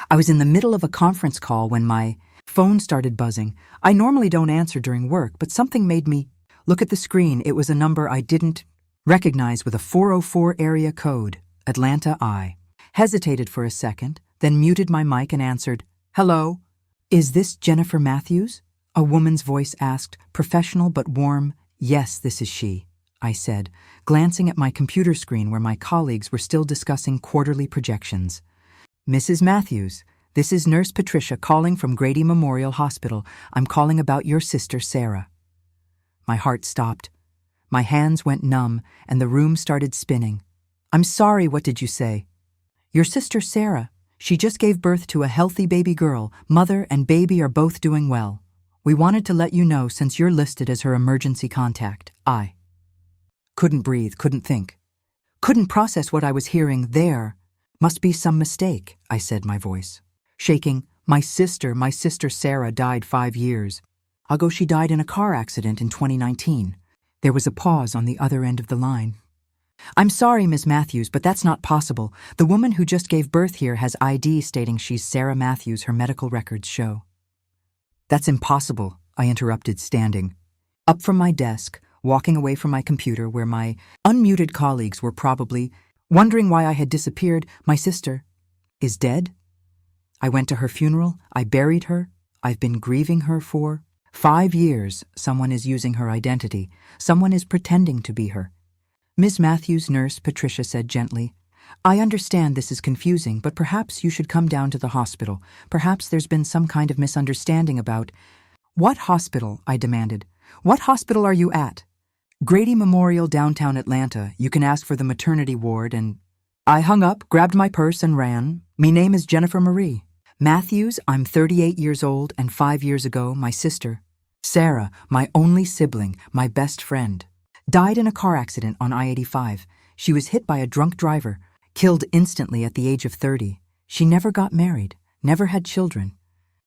I was in the middle of a conference call when my phone started buzzing. I normally don't answer during work, but something made me look at the screen. It was a number I didn't recognize with a 404 area code, Atlanta, I. Hesitated for a second, then muted my mic and answered, "Hello? Is this Jennifer Matthews?" A woman's voice asked, professional but warm. "Yes, this is she," I said, glancing at my computer screen where my colleagues were still discussing quarterly projections. "Mrs. Matthews, this is Nurse Patricia calling from Grady Memorial Hospital. I'm calling about your sister, Sarah." My heart stopped. My hands went numb, and the room started spinning. "I'm sorry, what did you say?" "Your sister, Sarah. She just gave birth to a healthy baby girl. Mother and baby are both doing well. We wanted to let you know since you're listed as her emergency contact." I couldn't breathe, couldn't think. Couldn't process what I was hearing there. "Must be some mistake," I said, my voice shaking. My sister Sarah died 5 years ago. She died in a car accident in 2019. There was a pause on the other end of the line. "I'm sorry, Miss Matthews, but that's not possible. The woman who just gave birth here has ID stating she's Sarah Matthews. Her medical records show." "That's impossible," I interrupted, standing up from my desk, walking away from my computer where my unmuted colleagues were probably wondering why I had disappeared. "My sister is dead. I went to her funeral. I buried her. I've been grieving her for 5 years. Someone is using her identity. Someone is pretending to be her." "Miss Matthews," Nurse Patricia said gently, "I understand this is confusing, but perhaps you should come down to the hospital. Perhaps there's been some kind of misunderstanding about—" "What hospital?" I demanded. "What hospital are you at?" "Grady Memorial, downtown Atlanta. You can ask for the maternity ward and—" I hung up, grabbed my purse and ran. "Me name is Jennifer Marie Matthews. I'm 38 years old, and 5 years ago, my sister, Sarah, my only sibling, my best friend, died in a car accident on I-85. She was hit by a drunk driver, killed instantly at the age of 30. She never got married, never had children,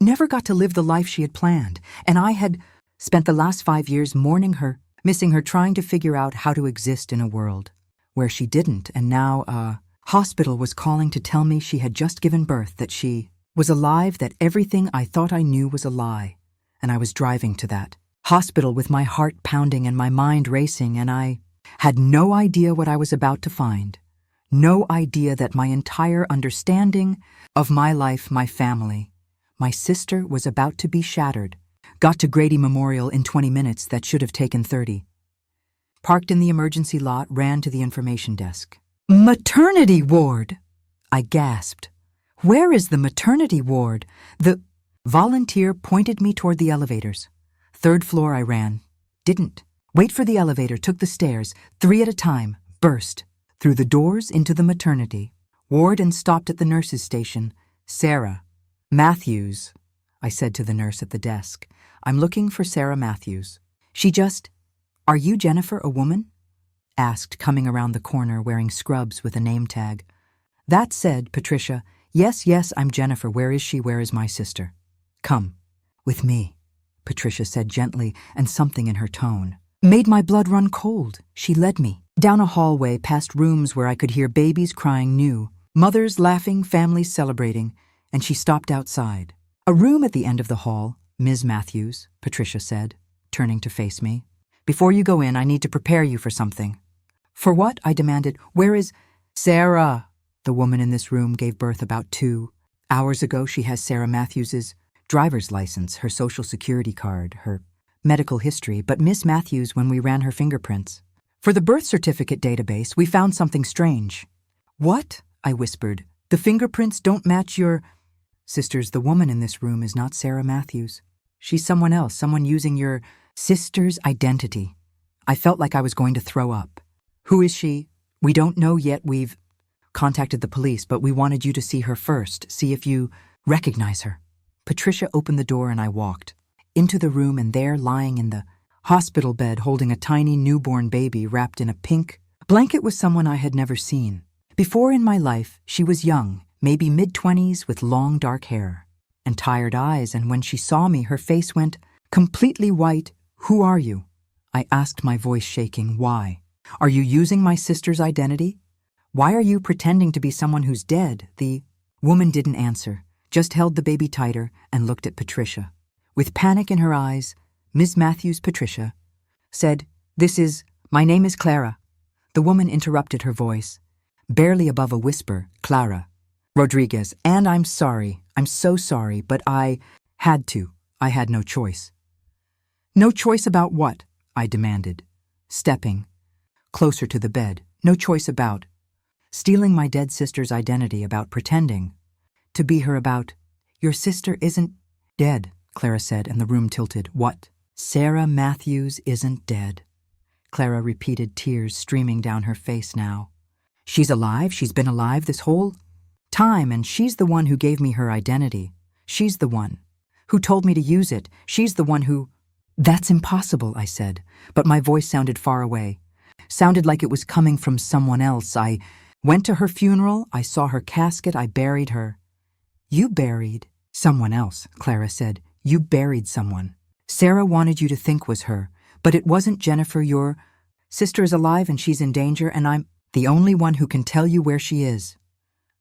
never got to live the life she had planned, and I had spent the last 5 years mourning her, missing her, trying to figure out how to exist in a world where she didn't, and now a hospital was calling to tell me she had just given birth, that she was alive, that everything I thought I knew was a lie, and I was driving to that hospital with my heart pounding and my mind racing, and I had no idea what I was about to find, no idea that my entire understanding of my life, my family, my sister was about to be shattered. Got to Grady Memorial in 20 minutes that should have taken 30. Parked in the emergency lot, ran to the information desk. "Maternity ward!" I gasped. "Where is the maternity ward?" The volunteer pointed me toward the elevators. 3rd floor I ran. Didn't wait for the elevator, took the stairs, 3 at a time, burst through the doors into the maternity ward and stopped at the nurse's station. "Sarah Matthews," I said to the nurse at the desk. "I'm looking for Sarah Matthews." She just, "Are you Jennifer, a woman?" asked, coming around the corner wearing scrubs with a name tag. "That said, Patricia, yes, I'm Jennifer. Where is she? Where is my sister?" "Come with me," Patricia said gently, and something in her tone made my blood run cold. She led me down a hallway, past rooms where I could hear babies crying new, mothers laughing, families celebrating, and she stopped outside. "A room at the end of the hall, Ms. Matthews," Patricia said, turning to face me. "Before you go in, I need to prepare you for something." "For what?" I demanded. "Where is Sarah?" "The woman in this room gave birth about 2 hours ago. She has Sarah Matthews's driver's license, her social security card, her medical history, but Miss Matthews, when we ran her fingerprints for the birth certificate database, we found something strange." "What?" I whispered. "The fingerprints don't match your—" "Sisters, the woman in this room is not Sarah Matthews. She's someone else, someone using your sister's identity." I felt like I was going to throw up. "Who is she?" "We don't know yet. We've contacted the police, but we wanted you to see her first, see if you recognize her." Patricia opened the door and I walked into the room, and there, lying in the hospital bed, holding a tiny newborn baby wrapped in a pink blanket, was someone I had never seen before in my life. She was young, maybe mid-20s, with long dark hair and tired eyes, and when she saw me, her face went completely white. "Who are you?" I asked, my voice shaking. "Why? Are you using my sister's identity? Why are you pretending to be someone who's dead?" The woman didn't answer, just held the baby tighter and looked at Patricia. With panic in her eyes, Ms. Matthews, Patricia, said, My name is Clara." The woman interrupted her voice, barely above a whisper, "Clara Rodriguez, and I'm sorry, I'm so sorry, but I had to. I had no choice." "No choice about what?" I demanded, stepping closer to the bed. "No choice about stealing my dead sister's identity, about pretending to be her, about—" "Your sister isn't dead," Clara said, and the room tilted. "What?" "Sarah Matthews isn't dead," Clara repeated, tears streaming down her face now. "She's alive. She's been alive this whole time, and she's the one who gave me her identity. She's the one who told me to use it. She's the one who—" "That's impossible," I said, but my voice sounded far away, sounded like it was coming from someone else. "I went to her funeral. I saw her casket. I buried her." "You buried someone else," Clara said. "You buried someone. Sarah wanted you to think was her, but it wasn't Jennifer. Your sister is alive and she's in danger, and I'm the only one who can tell you where she is."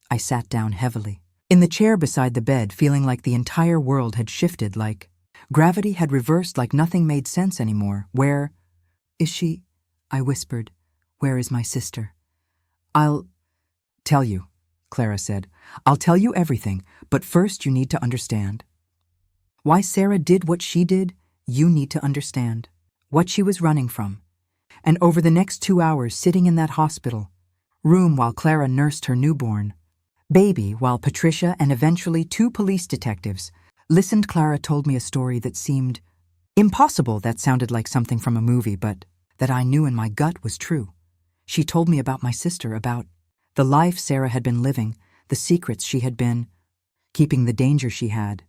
I sat down heavily, in the chair beside the bed, feeling like the entire world had shifted, like gravity had reversed, like nothing made sense anymore. "Where is she?" I whispered. "Where is my sister?" "I'll tell you," Clara said. "I'll tell you everything, but first you need to understand. Why Sarah did what she did, you need to understand. What she was running from. And over the next 2 hours sitting in that hospital room while Clara nursed her newborn baby, while Patricia and eventually 2 police detectives listened, Clara told me a story that seemed impossible, that sounded like something from a movie, but that I knew in my gut was true. She told me about my sister, about the life Sarah had been living, the secrets she had been keeping, the danger she had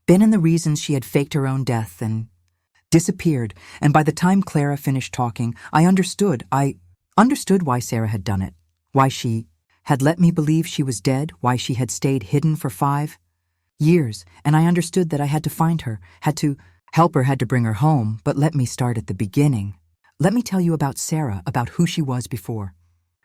been, and the reasons she had faked her own death and disappeared. And by the time Clara finished talking, I understood why Sarah had done it, why she had let me believe she was dead, why she had stayed hidden for 5 years, and I understood that I had to find her, had to help her, had to bring her home. But let me start at the beginning. Let me tell you about Sarah, about who she was before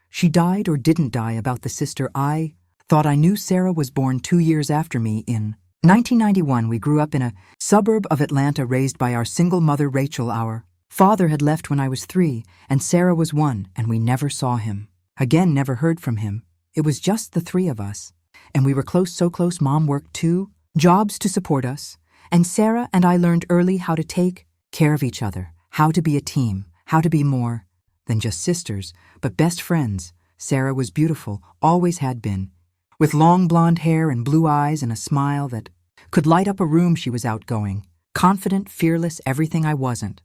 she died or didn't die, about the sister I thought I knew. Sarah was born 2 years after me in 1991. We grew up in a suburb of Atlanta, raised by our single mother, Rachel. Our father had left when I was 3, and Sarah was 1, and we never saw him again, never heard from him. It was just the 3 of us, and we were close, so close. Mom worked 2 jobs to support us, and Sarah and I learned early how to take care of each other, how to be a team, how to be more than just sisters, but best friends. Sarah was beautiful, always had been, with long blonde hair and blue eyes and a smile that could light up a room. She was outgoing, confident, fearless, everything I wasn't.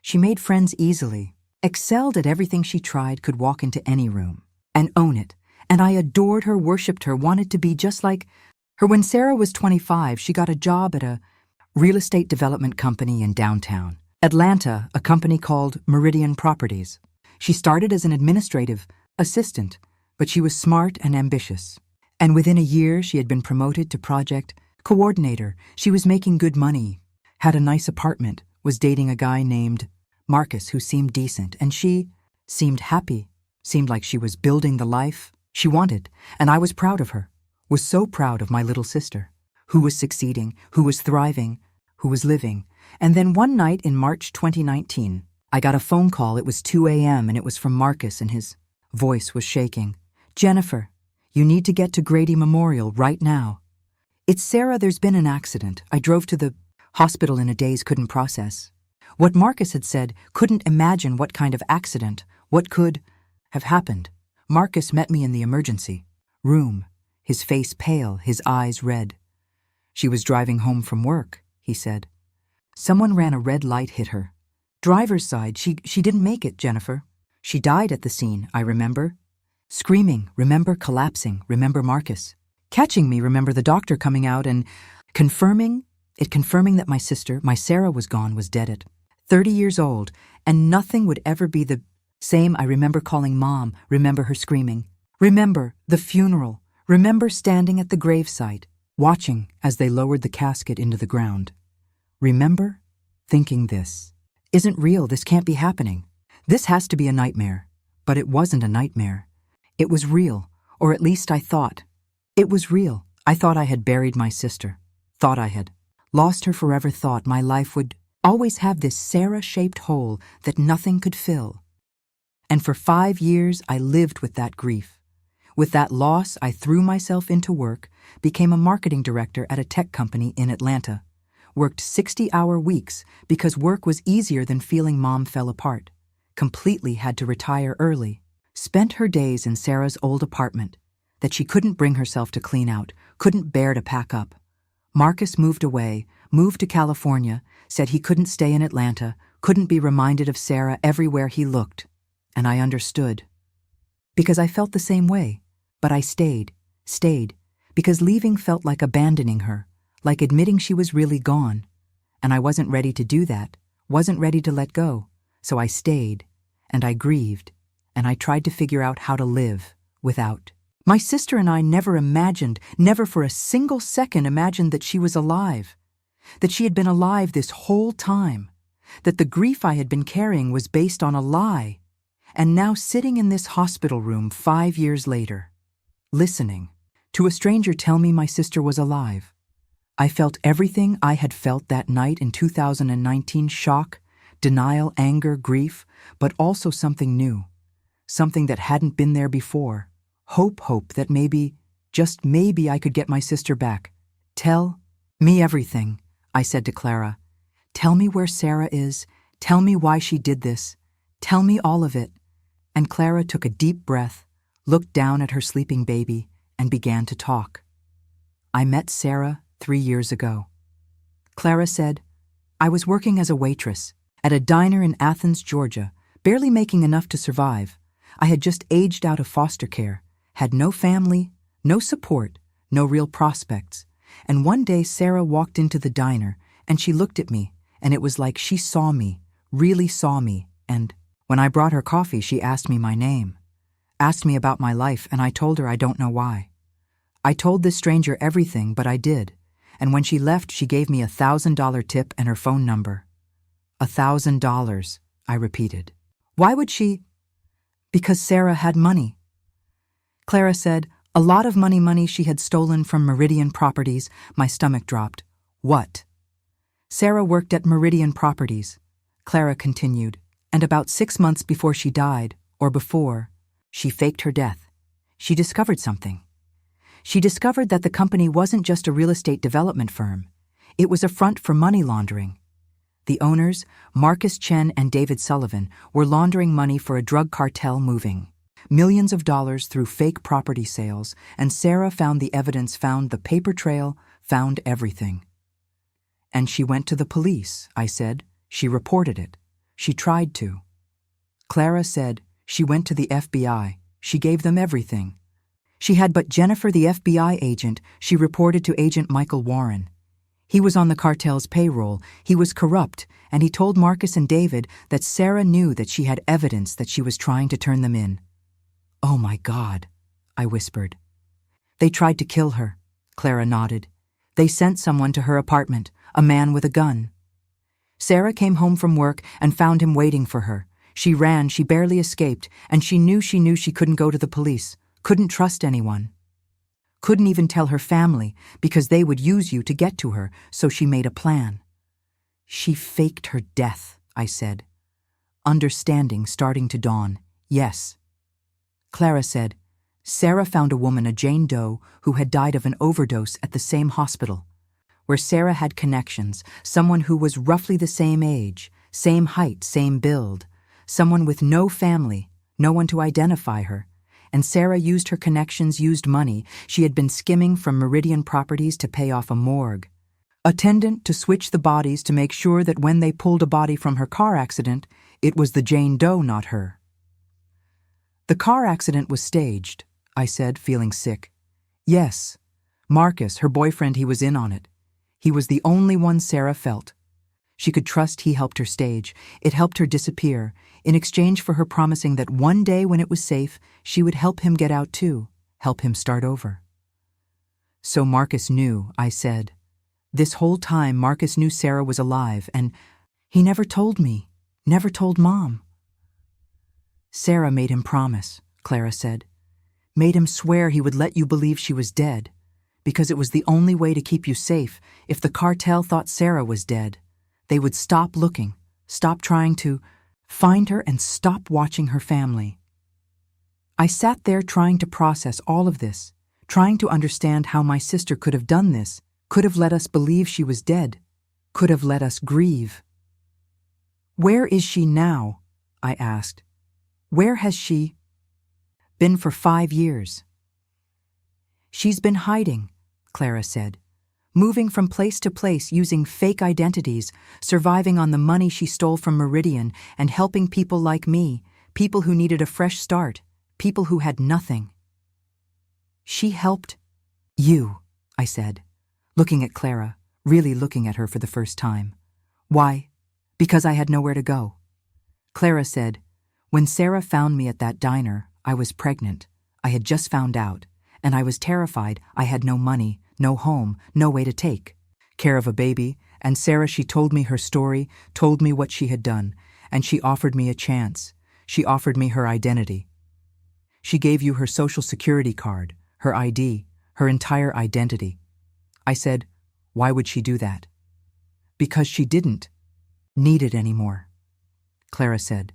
She made friends easily, excelled at everything she tried, could walk into any room and own it. And I adored her, worshipped her, wanted to be just like her. When Sarah was 25, she got a job at a real estate development company in downtown Atlanta, a company called Meridian Properties. She started as an administrative assistant, but she was smart and ambitious. And within a year, she had been promoted to project coordinator. She was making good money, had a nice apartment, was dating a guy named Marcus who seemed decent, and she seemed happy, seemed like she was building the life she wanted. And I was proud of her, was so proud of my little sister, who was succeeding, who was thriving, who was living. And then one night in March 2019, I got a phone call. It was 2 a.m. and it was from Marcus, and his voice was shaking. "Jennifer, you need to get to Grady Memorial right now. It's Sarah, there's been an accident." I drove to the hospital in a daze, couldn't process what Marcus had said, couldn't imagine what kind of accident, what could have happened. Marcus met me in the emergency room, his face pale, his eyes red. "She was driving home from work," he said. "Someone ran a red light, hit her driver's side. She didn't make it, Jennifer. She died at the scene. I remember screaming, remember collapsing, remember Marcus catching me, remember the doctor coming out and confirming that my sister, my Sarah, was gone, was dead at 30 years old, and nothing would ever be the same. I remember calling Mom, remember her screaming, remember the funeral, remember standing at the gravesite, watching as they lowered the casket into the ground. Remember thinking, this isn't real, this can't be happening. This has to be a nightmare." But it wasn't a nightmare. It was real, or at least I thought it was real. I thought I had buried my sister, thought I had lost her forever, thought my life would always have this Sarah-shaped hole that nothing could fill. And for 5 years I lived with that grief. With that loss, I threw myself into work, became a marketing director at a tech company in Atlanta, worked 60-hour weeks because work was easier than feeling Mom fell apart, completely had to retire early, spent her days in Sarah's old apartment that she couldn't bring herself to clean out, couldn't bear to pack up. Marcus moved away, moved to California, said he couldn't stay in Atlanta, couldn't be reminded of Sarah everywhere he looked. And I understood. Because I felt the same way. But I stayed, because leaving felt like abandoning her, like admitting she was really gone. And I wasn't ready to do that, wasn't ready to let go. So I stayed, and I grieved, and I tried to figure out how to live without. My sister and I never imagined, never for a single second imagined that she was alive, that she had been alive this whole time, that the grief I had been carrying was based on a lie. And now sitting in this hospital room 5 years later, listening to a stranger tell me my sister was alive, I felt everything I had felt that night in 2019, shock, denial, anger, grief, but also something new, something that hadn't been there before. Hope that maybe, just maybe I could get my sister back. Tell me everything, I said to Clara. Tell me where Sarah is. Tell me why she did this. Tell me all of it. And Clara took a deep breath, looked down at her sleeping baby, and began to talk. I met Sarah 3 years ago. Clara said, I was working as a waitress at a diner in Athens, Georgia, barely making enough to survive. I had just aged out of foster care, had no family, no support, no real prospects. And one day Sarah walked into the diner, and she looked at me, and it was like she saw me, really saw me, and when I brought her coffee, she asked me my name, asked me about my life, and I told her I don't know why. I told this stranger everything, but I did, and when she left, she gave me $1,000 tip and her phone number. $1,000, I repeated. Why would she? Because Sarah had money. Clara said, a lot of money she had stolen from Meridian Properties. My stomach dropped. What? Sarah worked at Meridian Properties, Clara continued, and about 6 months before she died, or before, she faked her death. She discovered something. She discovered that the company wasn't just a real estate development firm. It was a front for money laundering. The owners, Marcus Chen and David Sullivan, were laundering money for a drug cartel, moving millions of dollars through fake property sales, and Sarah found the evidence, found the paper trail, found everything. And she went to the police, I said. She reported it. She tried to. Clara said she went to the FBI. She gave them everything. She had but Jennifer, the FBI agent, she reported to Agent Michael Warren. He was on the cartel's payroll, he was corrupt, and he told Marcus and David that Sarah knew that she had evidence that she was trying to turn them in. Oh my God, I whispered. They tried to kill her, Clara nodded. They sent someone to her apartment, a man with a gun. Sarah came home from work and found him waiting for her. She ran, she barely escaped, and she knew she couldn't go to the police, couldn't trust anyone. Couldn't even tell her family, because they would use you to get to her, so she made a plan. She faked her death, I said. Understanding starting to dawn. Yes. Clara said, Sarah found a woman, a Jane Doe, who had died of an overdose at the same hospital, where Sarah had connections, someone who was roughly the same age, same height, same build, someone with no family, no one to identify her. And Sarah used her connections, used money she had been skimming from Meridian Properties to pay off a morgue attendant to switch the bodies to make sure that when they pulled a body from her car accident, it was the Jane Doe, not her. The car accident was staged, I said, feeling sick. Yes. Marcus, her boyfriend, he was in on it. He was the only one Sarah felt. She could trust he helped her stage. It helped her disappear, in exchange for her promising that one day when it was safe, she would help him get out too, help him start over. So Marcus knew, I said. This whole time Marcus knew Sarah was alive, and he never told me, never told Mom. Sarah made him promise, Clara said. Made him swear he would let you believe she was dead. because it was the only way to keep you safe. If the cartel thought Sarah was dead, they would stop looking, stop trying to find her, and stop watching her family. I sat there trying to process all of this, trying to understand how my sister could have done this, could have let us believe she was dead, could have let us grieve. "Where is she now?" I asked. "Where has she been for 5 years?" "She's been hiding," Clara said, "moving from place to place using fake identities, surviving on the money she stole from Meridian, and helping people like me, people who needed a fresh start, people who had nothing." "She helped you," I said, looking at Clara, really looking at her for the first time. "Why?" "Because I had nowhere to go." Clara said, "When Sarah found me at that diner, I was pregnant. I had just found out, and I was terrified. I had no money, no home, no way to take care of a baby, and Sarah, she told me her story, told me what she had done, and she offered me a chance. She offered me her identity. She gave you her social security card, her ID, her entire identity." I said, "Why would she do that?" "Because she didn't need it anymore." Clara said,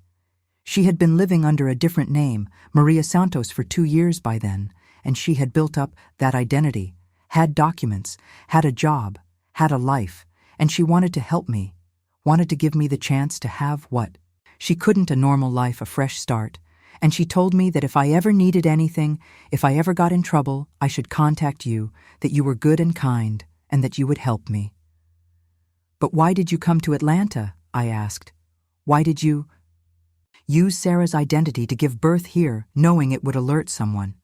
"She had been living under a different name, Maria Santos, for 2 years by then, and she had built up that identity, had documents, had a job, had a life, and she wanted to help me, wanted to give me the chance to have what she couldn't, a normal life, a fresh start. And she told me that if I ever needed anything, if I ever got in trouble, I should contact you, that you were good and kind, and that you would help me." "But why did you come to Atlanta?" I asked. "Why did you use Sarah's identity to give birth here, knowing it would alert someone?"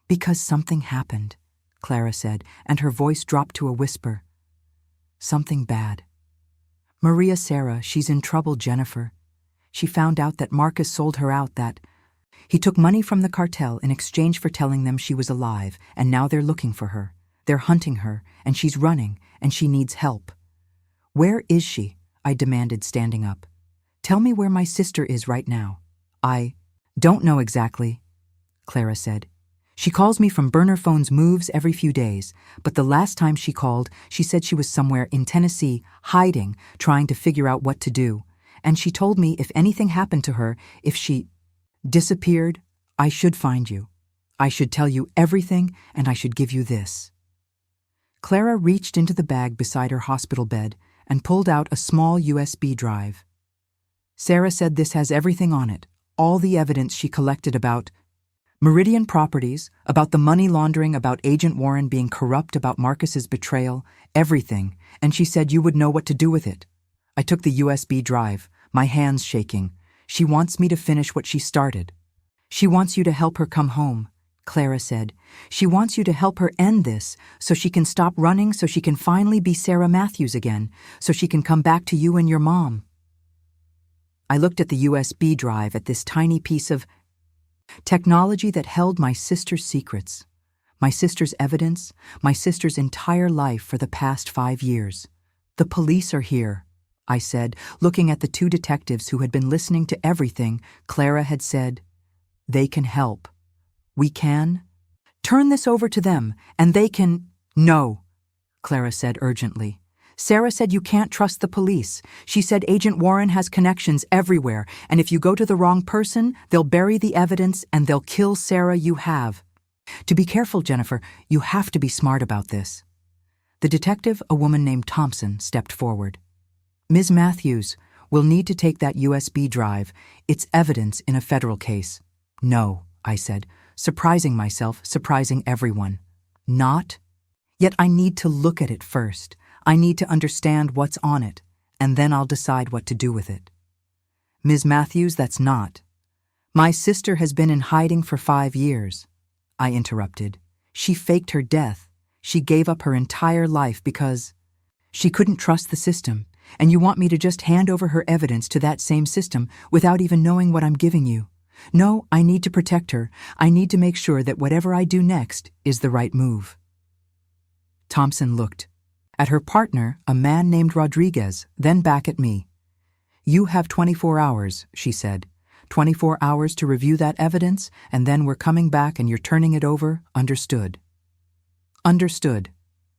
"Because something happened," Clara said, and her voice dropped to a whisper. "Something bad. Maria Sarah, she's in trouble, Jennifer. She found out that Marcus sold her out, that he took money from the cartel in exchange for telling them she was alive, and now they're looking for her. They're hunting her, and she's running, and she needs help." "Where is she?" I demanded, standing up. "Tell me where my sister is right now." "I don't know exactly," Clara said. "She calls me from burner phones, moves every few days, but the last time she called, she said she was somewhere in Tennessee, hiding, trying to figure out what to do. And she told me if anything happened to her, if she disappeared, I should find you. I should tell you everything, and I should give you this." Clara reached into the bag beside her hospital bed and pulled out a small USB drive. "Sarah said this has everything on it, all the evidence she collected about Meridian Properties, about the money laundering, about Agent Warren being corrupt, about Marcus's betrayal, everything, and she said you would know what to do with it." I took the USB drive, my hands shaking. "She wants me to finish what she started. She wants you to help her come home," Clara said. "She wants you to help her end this, so she can stop running, so she can finally be Sarah Matthews again, so she can come back to you and your mom." I looked at the USB drive, at this tiny piece of technology that held my sister's secrets, my sister's evidence, my sister's entire life for the past 5 years. "The police are here," I said, looking at the 2 detectives who had been listening to everything Clara had said. "They can help. We can turn this over to them, and they can—" "No," Clara said urgently. "Sarah said you can't trust the police. She said Agent Warren has connections everywhere, and if you go to the wrong person, they'll bury the evidence and they'll kill Sarah. You have to be careful, Jennifer. You have to be smart about this." The detective, a woman named Thompson, stepped forward. "Ms. Matthews, we'll need to take that USB drive. It's evidence in a federal case." "No," I said, surprising myself, surprising everyone. "Not? Yet I need to look at it first. I need to understand what's on it, and then I'll decide what to do with it." "Ms. Matthews, that's not. My sister has been in hiding for 5 years." I interrupted. "She faked her death. She gave up her entire life because she couldn't trust the system. And you want me to just hand over her evidence to that same system without even knowing what I'm giving you? No, I need to protect her. I need to make sure that whatever I do next is the right move." Thompson looked at her partner, a man named Rodriguez, then back at me. "You have 24 hours, she said. 24 hours to review that evidence, and then we're coming back and you're turning it over, understood?" Understood,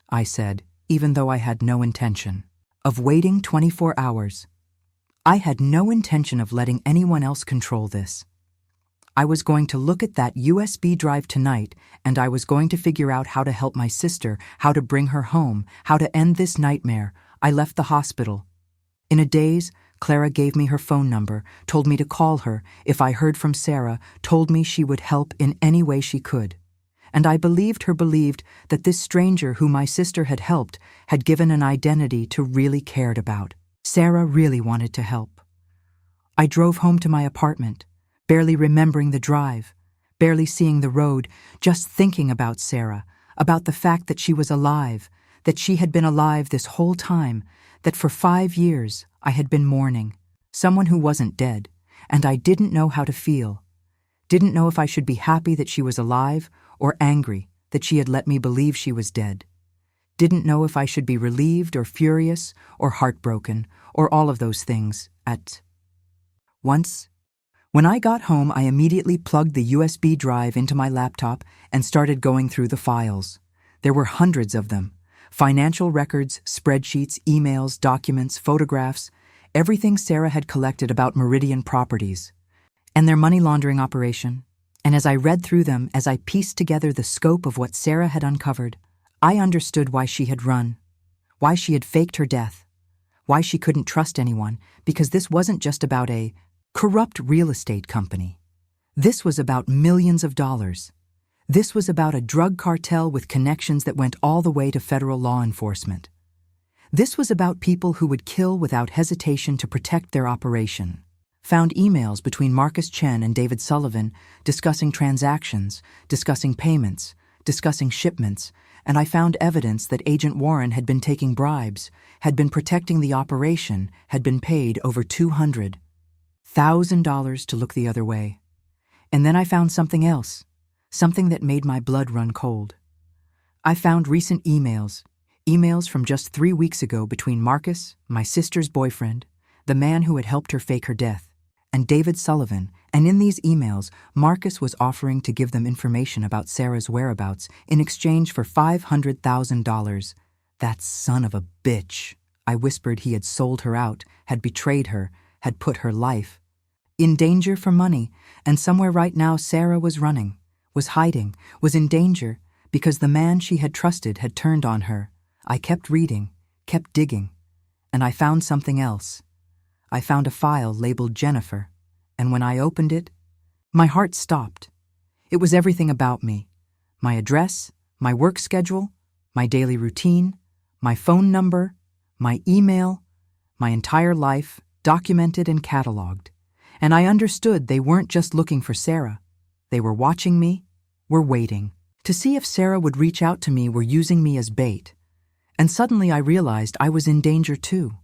I said, even though I had no intention of waiting 24 hours. I had no intention of letting anyone else control this. I was going to look at that USB drive tonight, and I was going to figure out how to help my sister, how to bring her home, how to end this nightmare. I left the hospital. In a daze, Clara gave me her phone number, told me to call her if I heard from Sarah, told me she would help in any way she could. And I believed that this stranger who my sister had helped had given an identity to really cared about. Sarah really wanted to help. I drove home to my apartment, barely remembering the drive, barely seeing the road, just thinking about Sarah, about the fact that she was alive, that she had been alive this whole time, that for 5 years I had been mourning, someone who wasn't dead, and I didn't know how to feel. Didn't know if I should be happy that she was alive or angry that she had let me believe she was dead. Didn't know if I should be relieved or furious or heartbroken or all of those things at once. When I got home, I immediately plugged the USB drive into my laptop and started going through the files. There were hundreds of them. Financial records, spreadsheets, emails, documents, photographs, everything Sarah had collected about Meridian Properties and their money laundering operation. And as I read through them, as I pieced together the scope of what Sarah had uncovered, I understood why she had run, why she had faked her death, why she couldn't trust anyone, because this wasn't just about a corrupt real estate company. This was about millions of dollars. This was about a drug cartel with connections that went all the way to federal law enforcement. This was about people who would kill without hesitation to protect their operation. Found emails between Marcus Chen and David Sullivan discussing transactions, discussing payments, discussing shipments, and I found evidence that Agent Warren had been taking bribes, had been protecting the operation, had been paid over $200,000 to look the other way. And then I found something else, something that made my blood run cold. I found recent emails from just 3 weeks ago between Marcus, my sister's boyfriend, the man who had helped her fake her death, and David Sullivan, and in these emails, Marcus was offering to give them information about Sarah's whereabouts in exchange for $500,000. That son of a bitch. I whispered he had sold her out, had betrayed her, had put her life in danger for money, and somewhere right now Sarah was running, was hiding, was in danger, because the man she had trusted had turned on her. I kept reading, kept digging, and I found something else. I found a file labeled Jennifer, and when I opened it, my heart stopped. It was everything about me. My address, my work schedule, my daily routine, my phone number, my email, my entire life, documented and cataloged. And I understood they weren't just looking for Sarah. They were watching me, were waiting, to see if Sarah would reach out to me, were using me as bait. And suddenly I realized I was in danger too.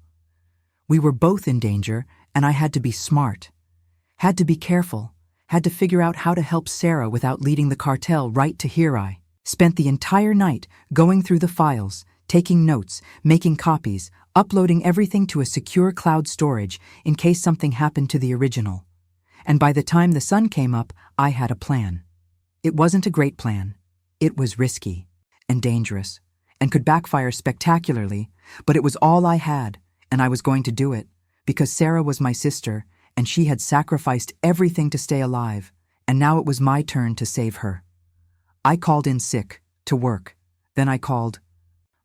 We were both in danger, and I had to be smart. Had to be careful. Had to figure out how to help Sarah without leading the cartel right to here. I spent the entire night going through the files, taking notes, making copies, uploading everything to a secure cloud storage in case something happened to the original. And by the time the sun came up, I had a plan. It wasn't a great plan. It was risky and dangerous and could backfire spectacularly, but it was all I had. And I was going to do it, because Sarah was my sister, and she had sacrificed everything to stay alive, and now it was my turn to save her. I called in sick, to work. Then I called.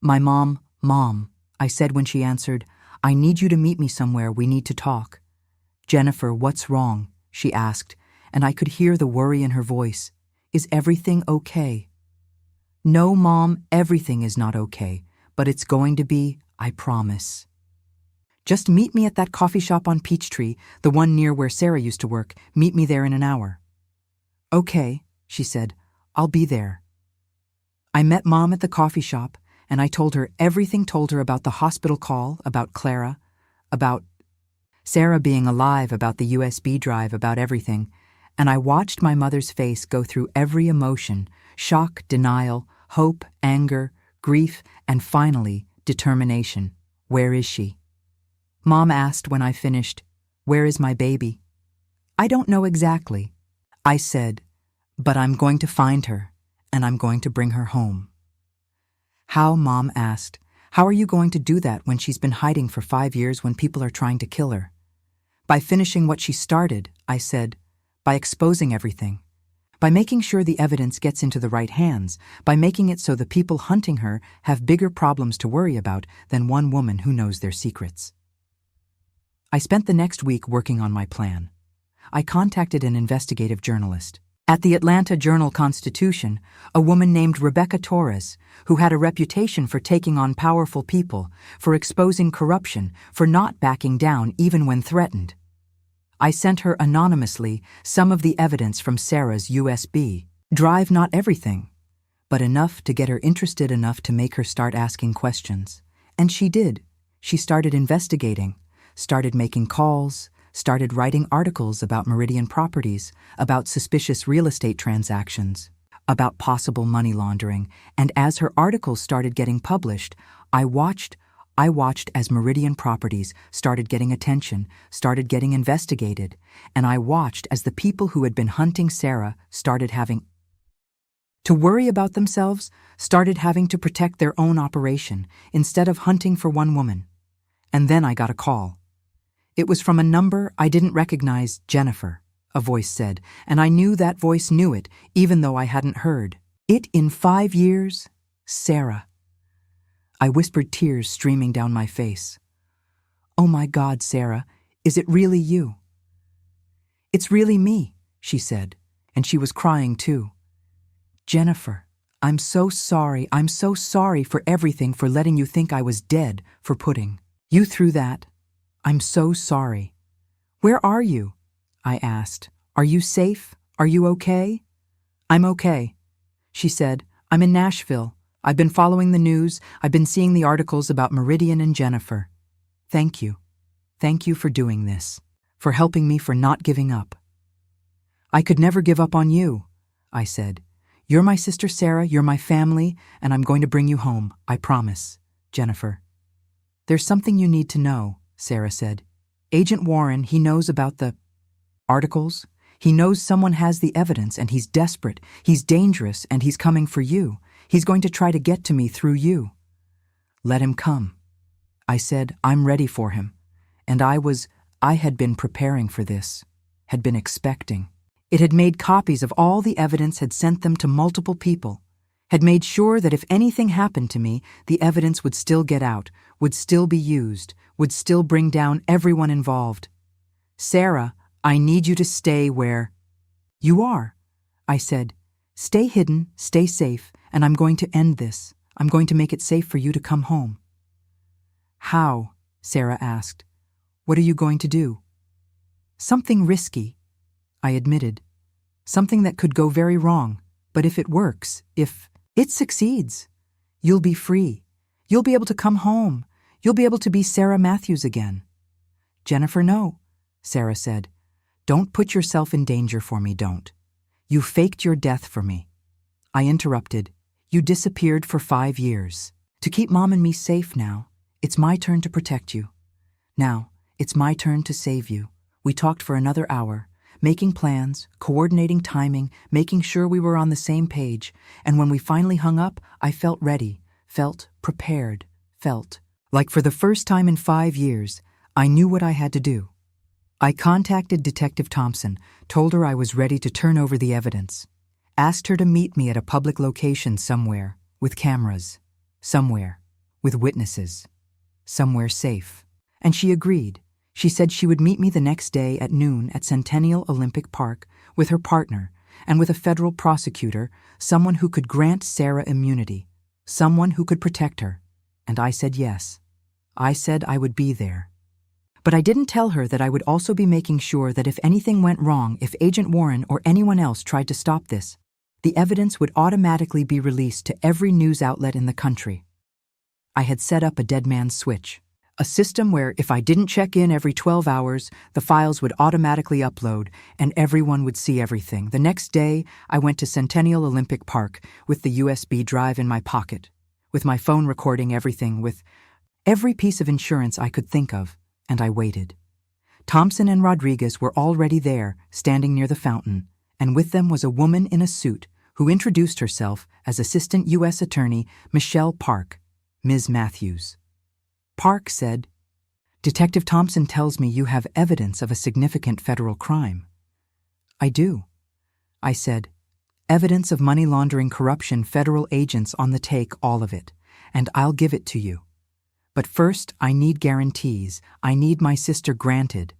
My mom, I said when she answered, I need you to meet me somewhere, we need to talk. Jennifer, what's wrong? She asked, and I could hear the worry in her voice. Is everything okay? No, Mom, everything is not okay, but it's going to be, I promise. Just meet me at that coffee shop on Peachtree, the one near where Sarah used to work. Meet me there in an hour. Okay, she said. I'll be there. I met Mom at the coffee shop, and I told her everything, told her about the hospital call, about Clara, about Sarah being alive, about the USB drive, about everything, and I watched my mother's face go through every emotion, shock, denial, hope, anger, grief, and finally, determination. Where is she? Mom asked when I finished, where is my baby? I don't know exactly. I said, but I'm going to find her, and I'm going to bring her home. How, Mom asked. How are you going to do that when she's been hiding for 5 years when people are trying to kill her? By finishing what she started, I said. By exposing everything. By making sure the evidence gets into the right hands. By making it so the people hunting her have bigger problems to worry about than one woman who knows their secrets. I spent the next week working on my plan. I contacted an investigative journalist. At the Atlanta Journal-Constitution, a woman named Rebecca Torres, who had a reputation for taking on powerful people, for exposing corruption, for not backing down even when threatened. I sent her anonymously some of the evidence from Sarah's USB drive, not everything, but enough to get her interested enough to make her start asking questions. And she did. She started investigating, started making calls, started writing articles about Meridian Properties, about suspicious real estate transactions, about possible money laundering, and as her articles started getting published, I watched as Meridian Properties started getting attention, started getting investigated, and I watched as the people who had been hunting Sarah started having to worry about themselves, started having to protect their own operation instead of hunting for one woman. And then I got a call. It was from a number I didn't recognize. Jennifer, a voice said, and I knew that voice knew it, even though I hadn't heard it in 5 years. Sarah. I whispered, tears streaming down my face. Oh my God, Sarah, is it really you? It's really me, she said, and she was crying too. Jennifer, I'm so sorry for everything, for letting you think I was dead, for putting you through that. I'm so sorry. Where are you? I asked. Are you safe? Are you okay? I'm okay, she said. I'm in Nashville. I've been following the news. I've been seeing the articles about Meridian and Jennifer. Thank you. Thank you for doing this, for helping me, for not giving up. I could never give up on you, I said. You're my sister Sarah, you're my family, and I'm going to bring you home, I promise, Jennifer. There's something you need to know, Sarah said. Agent Warren, he knows about the articles. He knows someone has the evidence, and he's desperate, he's dangerous, and he's coming for you. He's going to try to get to me through you. Let him come. I said, I'm ready for him. And I had been preparing for this, had been expecting. It had made copies of all the evidence, had sent them to multiple people, had made sure that if anything happened to me, the evidence would still get out, would still be used, would still bring down everyone involved. Sarah, I need you to stay where you are, I said. Stay hidden, stay safe, and I'm going to end this. I'm going to make it safe for you to come home. How? Sarah asked. What are you going to do? Something risky, I admitted. Something that could go very wrong, but if it works, if it succeeds, you'll be free. You'll be able to come home. You'll be able to be Sarah Matthews again. Jennifer, no, Sarah said. Don't put yourself in danger for me, don't. You faked your death for me. I interrupted. You disappeared for 5 years. To keep Mom and me safe now, it's my turn to protect you. Now, it's my turn to save you. We talked for another hour, making plans, coordinating timing, making sure we were on the same page, and when we finally hung up, I felt ready, felt prepared, felt like for the first time in 5 years, I knew what I had to do. I contacted Detective Thompson, told her I was ready to turn over the evidence, asked her to meet me at a public location somewhere, with cameras, somewhere, with witnesses, somewhere safe. And she agreed. She said she would meet me the next day at noon at Centennial Olympic Park with her partner and with a federal prosecutor, someone who could grant Sarah immunity, someone who could protect her. And I said yes. I said I would be there. But I didn't tell her that I would also be making sure that if anything went wrong, if Agent Warren or anyone else tried to stop this, the evidence would automatically be released to every news outlet in the country. I had set up a dead man's switch, a system where if I didn't check in every 12 hours, the files would automatically upload and everyone would see everything. The next day, I went to Centennial Olympic Park with the USB drive in my pocket, with my phone recording everything, with every piece of insurance I could think of. And I waited. Thompson and Rodriguez were already there, standing near the fountain, and with them was a woman in a suit who introduced herself as Assistant U.S. Attorney Michelle Park, Ms. Matthews. Park said, "Detective Thompson tells me you have evidence of a significant federal crime." "I do," I said. "Evidence of money laundering, corruption, federal agents on the take, all of it, and I'll give it to you. But first, I need guarantees. I need my sister granted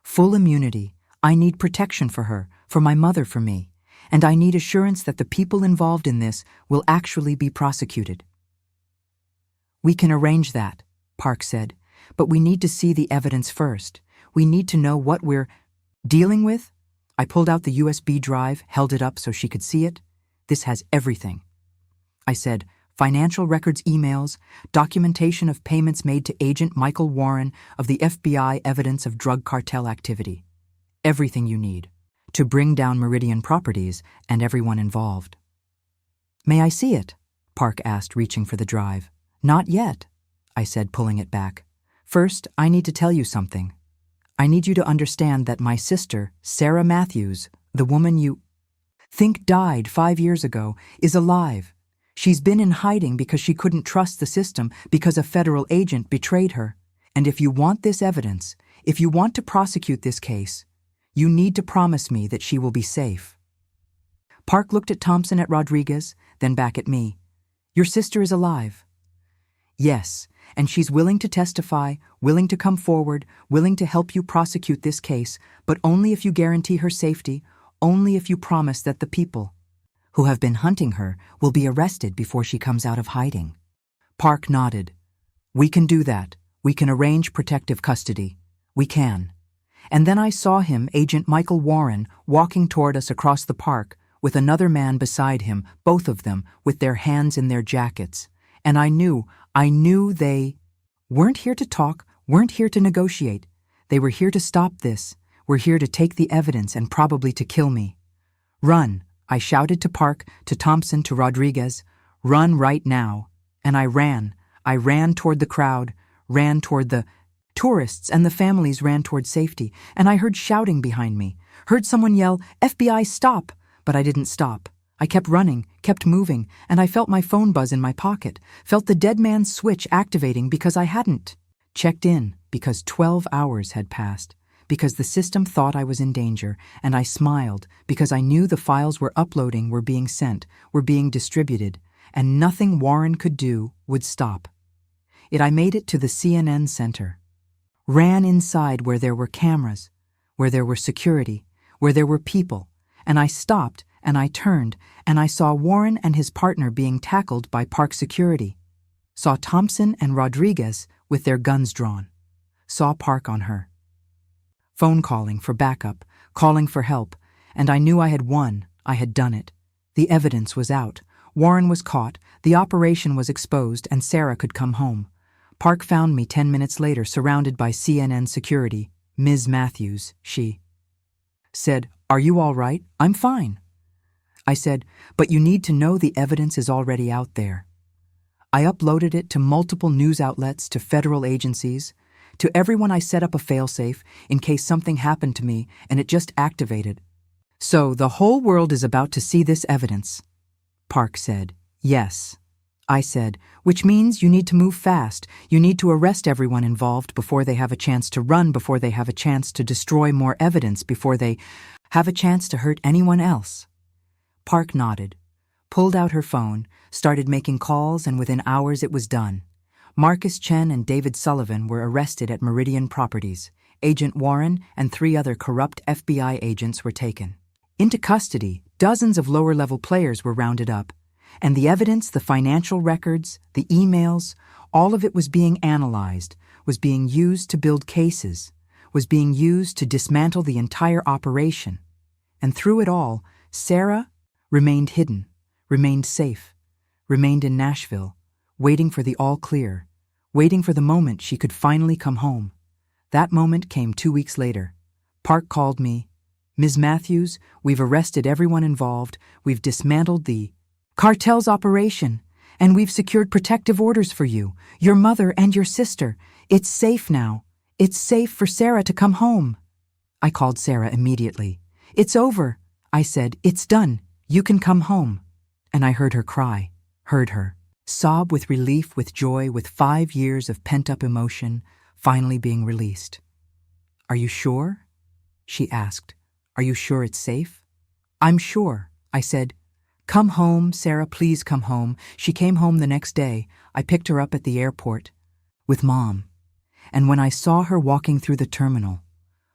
full immunity. I need protection for her, for my mother, for me, and I need assurance that the people involved in this will actually be prosecuted." "We can arrange that," Park said, "but we need to see the evidence first. We need to know what we're dealing with." I pulled out the USB drive, held it up so she could see it. "This has everything." I said, "Financial records, emails, documentation of payments made to Agent Michael Warren of the FBI, evidence of drug cartel activity. Everything you need to bring down Meridian Properties and everyone involved." "May I see it?" Park asked, reaching for the drive. "Not yet," I said, pulling it back. "First, I need to tell you something. I need you to understand that my sister, Sarah Matthews, the woman you think died 5 years ago, is alive. She's been in hiding because she couldn't trust the system, because a federal agent betrayed her. And if you want this evidence, if you want to prosecute this case, you need to promise me that she will be safe." Park looked at Thompson, at Rodriguez, then back at me. "Your sister is alive?" "Yes, and she's willing to testify, willing to come forward, willing to help you prosecute this case, but only if you guarantee her safety, only if you promise that the people who have been hunting her will be arrested before she comes out of hiding." Park nodded. "We can do that. We can arrange protective custody. We can." And then I saw him, Agent Michael Warren, walking toward us across the park with another man beside him, both of them with their hands in their jackets. And I knew they weren't here to talk, weren't here to negotiate. They were here to stop this, were here to take the evidence and probably to kill me. "Run," I shouted to Park, to Thompson, to Rodriguez. "Run right now." And I ran. I ran toward the crowd, ran toward the tourists, and the families ran toward safety. And I heard shouting behind me, heard someone yell, "FBI, stop!" But I didn't stop. I kept running, kept moving, and I felt my phone buzz in my pocket, felt the dead man's switch activating because I hadn't checked in, because 12 hours had passed, because the system thought I was in danger, and I smiled because I knew the files were uploading, were being sent, were being distributed, and nothing Warren could do would stop. I made it to the CNN Center, ran inside where there were cameras, where there were security, where there were people, and I stopped and I turned and I saw Warren and his partner being tackled by Park security, saw Thompson and Rodriguez with their guns drawn, saw Park on her. Phone calling for backup, calling for help, and I knew I had won, I had done it. The evidence was out, Warren was caught, the operation was exposed, and Sarah could come home. Park found me 10 minutes later, surrounded by CNN security. "Ms. Matthews," she said, "Are you all right?" "I'm fine." I said, "But you need to know the evidence is already out there." I uploaded it to multiple news outlets, to federal agencies, to everyone. I set up a failsafe in case something happened to me, and it just activated. "So the whole world is about to see this evidence?" Park said, "Yes." I said, "Which means you need to move fast. You need to arrest everyone involved before they have a chance to run, before they have a chance to destroy more evidence, before they have a chance to hurt anyone else." Park nodded, pulled out her phone, started making calls, and within hours it was done. Marcus Chen and David Sullivan were arrested at Meridian Properties. Agent Warren and 3 other corrupt FBI agents were taken into custody. Dozens of lower-level players were rounded up. And the evidence, the financial records, the emails, all of it was being analyzed, was being used to build cases, was being used to dismantle the entire operation. And through it all, Sarah remained hidden, remained safe, remained in Nashville, waiting for the all clear, waiting for the moment she could finally come home. That moment came 2 weeks later. Park called me, "Ms. Matthews, we've arrested everyone involved, we've dismantled the cartel's operation, and we've secured protective orders for you, your mother and your sister. It's safe now. It's safe for Sarah to come home." I called Sarah immediately. "It's over," I said. "It's done. "You can come home." And I heard her cry, heard her sob with relief, with joy, with 5 years of pent-up emotion finally being released. "Are you sure?" she asked. "Are you sure it's safe?" "I'm sure," I said. "Come home, Sarah, please come home." She came home the next day. I picked her up at the airport with Mom. And when I saw her walking through the terminal,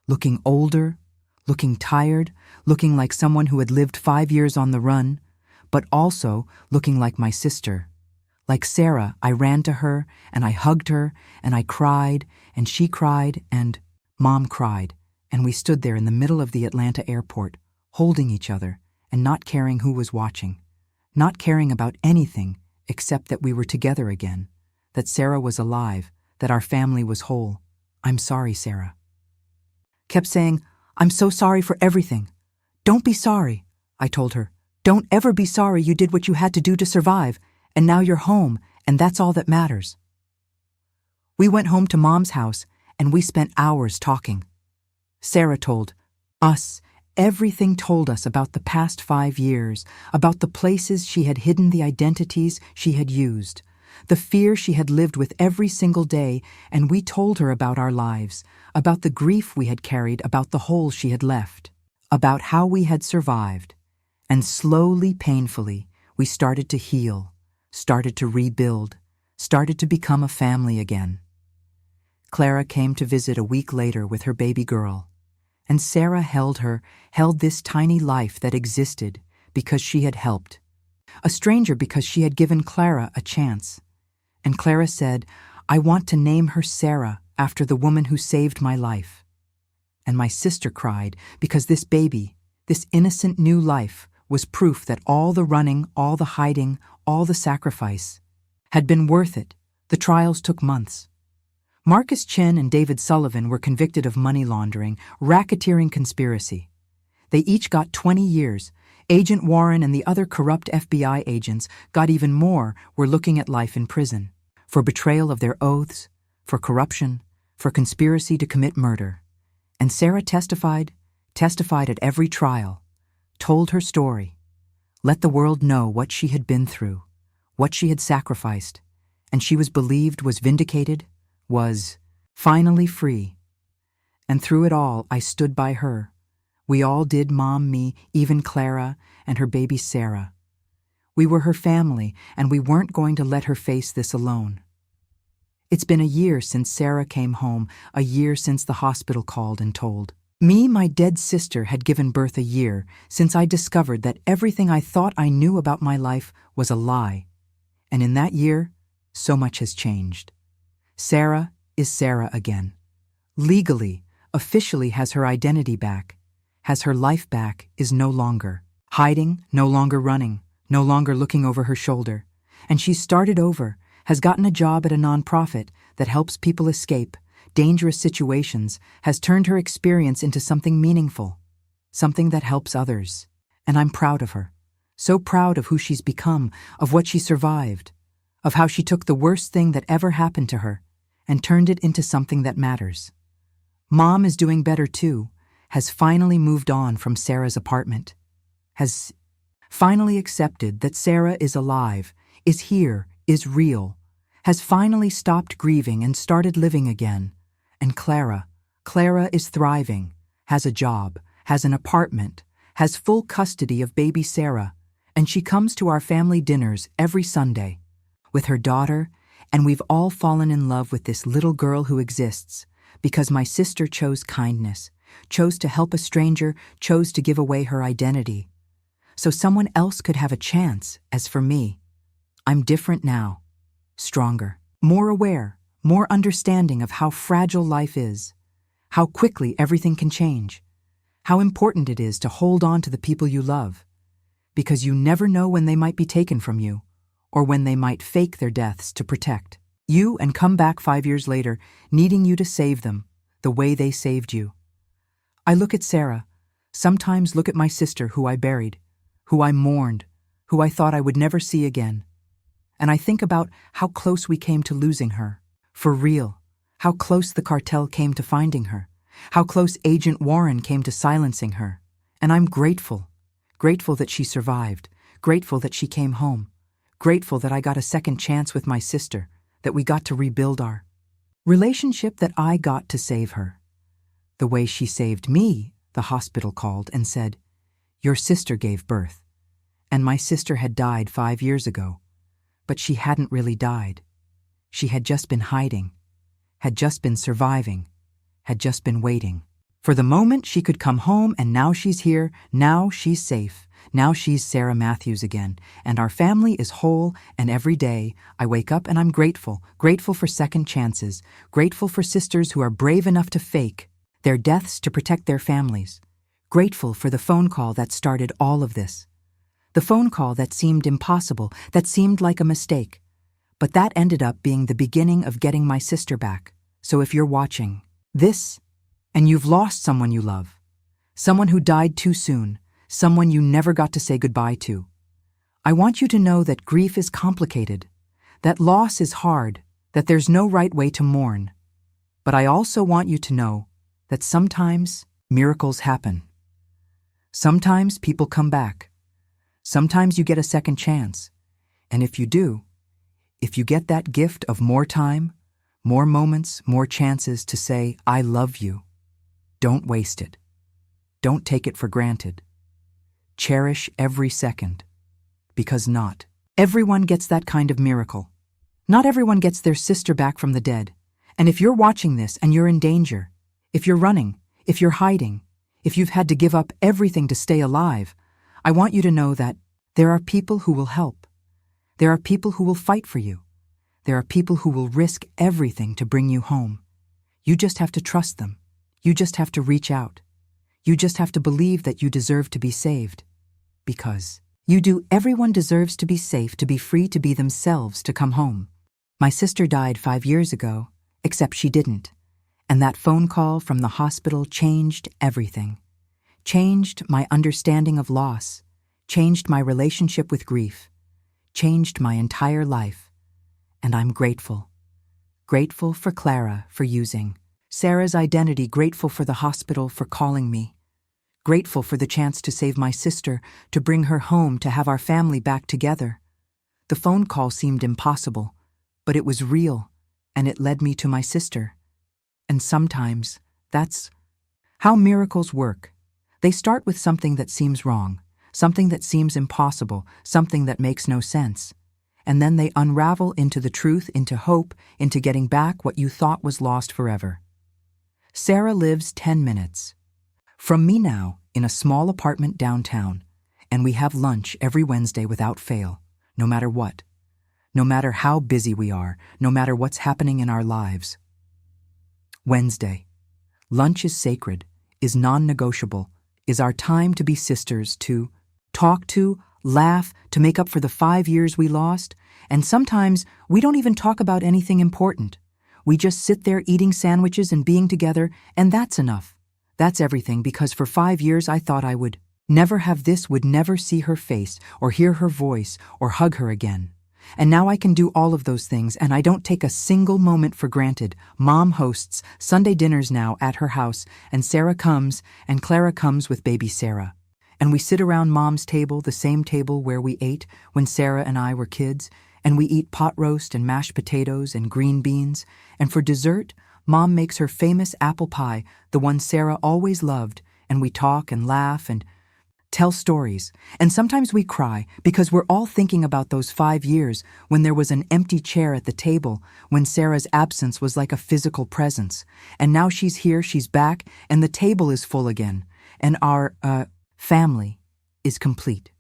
looking older, looking tired, looking like someone who had lived 5 years on the run, but also looking like my sister, like Sarah, I ran to her and I hugged her and I cried and she cried and Mom cried, and we stood there in the middle of the Atlanta airport, holding each other and not caring who was watching, not caring about anything except that we were together again, that Sarah was alive, that our family was whole. "I'm sorry, Sarah." Kept saying, "I'm so sorry for everything." "Don't be sorry," I told her. "Don't ever be sorry. You did what you had to do to survive, and now you're home, and that's all that matters." We went home to Mom's house, and we spent hours talking. Sarah told us everything, told us about the past 5 years, about the places she had hidden, the identities she had used, the fear she had lived with every single day, and we told her about our lives, about the grief we had carried, about the hole she had left, about how we had survived. And slowly, painfully, we started to heal, started to rebuild, started to become a family again. Clara came to visit a week later with her baby girl, and Sarah held her, held this tiny life that existed because she had helped, a stranger because she had given Clara a chance. And Clara said, "I want to name her Sarah after the woman who saved my life." And my sister cried because this baby, this innocent new life, was proof that all the running, all the hiding, all the sacrifice had been worth it. The trials took months. Marcus Chin and David Sullivan were convicted of money laundering, racketeering, conspiracy. They each got 20 years. Agent Warren and the other corrupt FBI agents got even more, were looking at life in prison for betrayal of their oaths, for corruption, for conspiracy to commit murder. And Sarah testified at every trial, told her story, let the world know what she had been through, what she had sacrificed, and she was believed, was vindicated, was finally free. And through it all, I stood by her. We all did, Mom, me, even Clara, and her baby Sarah. We were her family, and we weren't going to let her face this alone. It's been a year since Sarah came home, a year since the hospital called and told me my dead sister had given birth, a year since I discovered that everything I thought I knew about my life was a lie. And in that year, so much has changed. Sarah is Sarah again. Legally, officially has her identity back, has her life back, is no longer hiding, no longer running, no longer looking over her shoulder. And she's started over, has gotten a job at a nonprofit that helps people escape dangerous situations, has turned her experience into something meaningful, something that helps others. And I'm proud of her, so proud of who she's become, of what she survived, of how she took the worst thing that ever happened to her and turned it into something that matters. Mom is doing better too, has finally moved on from Sarah's apartment, has finally accepted that Sarah is alive, is here, is real, has finally stopped grieving and started living again. And Clara is thriving, has a job, has an apartment, has full custody of baby Sarah, and she comes to our family dinners every Sunday with her daughter, and we've all fallen in love with this little girl who exists because my sister chose kindness, chose to help a stranger, chose to give away her identity, so someone else could have a chance. As for me, I'm different now, stronger, more aware, more understanding of how fragile life is, how quickly everything can change, how important it is to hold on to the people you love, because you never know when they might be taken from you, or when they might fake their deaths to protect you and come back 5 years later, needing you to save them the way they saved you. I look at Sarah, sometimes look at my sister who I buried, who I mourned, who I thought I would never see again, and I think about how close we came to losing her. For real, how close the cartel came to finding her, how close Agent Warren came to silencing her. And I'm grateful, Grateful that she survived. Grateful that she came home. Grateful that I got a second chance with my sister, that we got to rebuild our relationship, that I got to save her. The way she saved me, the hospital called and said, "Your sister gave birth." And my sister had died 5 years ago. But she hadn't really died. She had just been hiding, had just been surviving, had just been waiting for the moment she could come home, and now she's here, now she's safe, now she's Sarah Matthews again, and our family is whole, and every day I wake up and I'm grateful, grateful for second chances, grateful for sisters who are brave enough to fake their deaths to protect their families, grateful for the phone call that started all of this. The phone call that seemed impossible, that seemed like a mistake. But that ended up being the beginning of getting my sister back. So if you're watching this, and you've lost someone you love, someone who died too soon, someone you never got to say goodbye to, I want you to know that grief is complicated, that loss is hard, that there's no right way to mourn. But I also want you to know that sometimes miracles happen. Sometimes people come back. Sometimes you get a second chance. And if you do, if you get that gift of more time, more moments, more chances to say, "I love you," don't waste it. Don't take it for granted. Cherish every second. Because not everyone gets that kind of miracle. Not everyone gets their sister back from the dead. And if you're watching this and you're in danger, if you're running, if you're hiding, if you've had to give up everything to stay alive, I want you to know that there are people who will help. There are people who will fight for you. There are people who will risk everything to bring you home. You just have to trust them. You just have to reach out. You just have to believe that you deserve to be saved. Because you do. Everyone deserves to be safe, to be free, to be themselves, to come home. My sister died 5 years ago, except she didn't. And that phone call from the hospital changed everything. Changed my understanding of loss. Changed my relationship with grief. Changed my entire life. And I'm grateful. Grateful for Clara for using Sarah's identity, grateful for the hospital for calling me. Grateful for the chance to save my sister, to bring her home, to have our family back together. The phone call seemed impossible, but it was real, and it led me to my sister. And sometimes, that's how miracles work. They start with something that seems wrong, something that seems impossible, something that makes no sense. And then they unravel into the truth, into hope, into getting back what you thought was lost forever. Sarah lives 10 minutes from me now, in a small apartment downtown, and we have lunch every Wednesday without fail, no matter what. No matter how busy we are, no matter what's happening in our lives. Wednesday. Lunch is sacred, is non-negotiable, is our time to be sisters, to talk to, laugh, to make up for the 5 years we lost, and sometimes we don't even talk about anything important. We just sit there eating sandwiches and being together, and that's enough. That's everything, because for 5 years I thought I would never have this, would never see her face, or hear her voice, or hug her again. And now I can do all of those things, and I don't take a single moment for granted. Mom hosts Sunday dinners now at her house, and Sarah comes, and Clara comes with baby Sarah. And we sit around Mom's table, the same table where we ate when Sarah and I were kids, and we eat pot roast and mashed potatoes and green beans, and for dessert, Mom makes her famous apple pie, the one Sarah always loved, and we talk and laugh and tell stories. And sometimes we cry because we're all thinking about those 5 years when there was an empty chair at the table, when Sarah's absence was like a physical presence. And now she's here, she's back, and the table is full again, and our family is complete.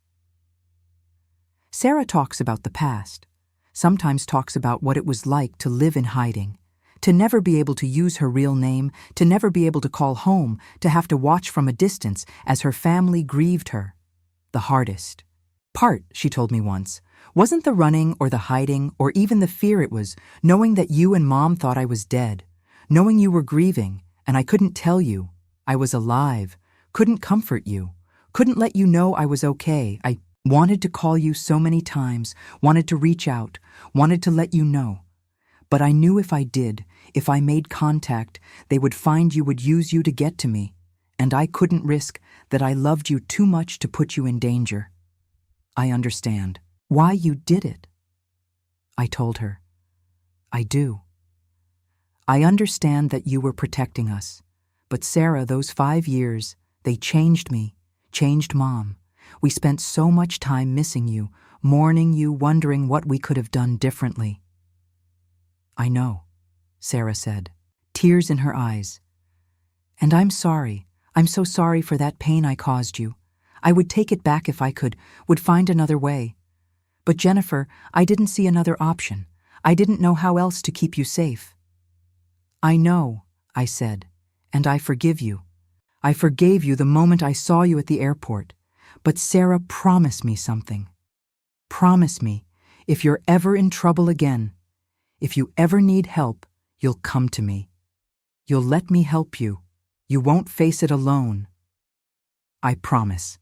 Sarah talks about the past, sometimes talks about what it was like to live in hiding, to never be able to use her real name, to never be able to call home, to have to watch from a distance as her family grieved her. The hardest part, she told me once, wasn't the running or the hiding or even the fear. It was knowing that you and Mom thought I was dead, knowing you were grieving and I couldn't tell you I was alive, couldn't comfort you, couldn't let you know I was okay. I wanted to call you so many times, wanted to reach out, wanted to let you know. But I knew if I did, if I made contact, they would find you, would use you to get to me. and I couldn't risk that I loved you too much to put you in danger. I understand why you did it. I told her. I do. I understand that you were protecting us. But Sarah, those 5 years, they changed me, changed Mom. We spent so much time missing you, mourning you, wondering what we could have done differently. I know, Sarah said, tears in her eyes. And I'm sorry. I'm so sorry for that pain I caused you. I would take it back if I could, would find another way. But Jennifer, I didn't see another option. I didn't know how else to keep you safe. I know, I said, and I forgive you. I forgave you the moment I saw you at the airport. But Sarah, promise me something. Promise me, if you're ever in trouble again, if you ever need help, you'll come to me. You'll let me help you. You won't face it alone. I promise.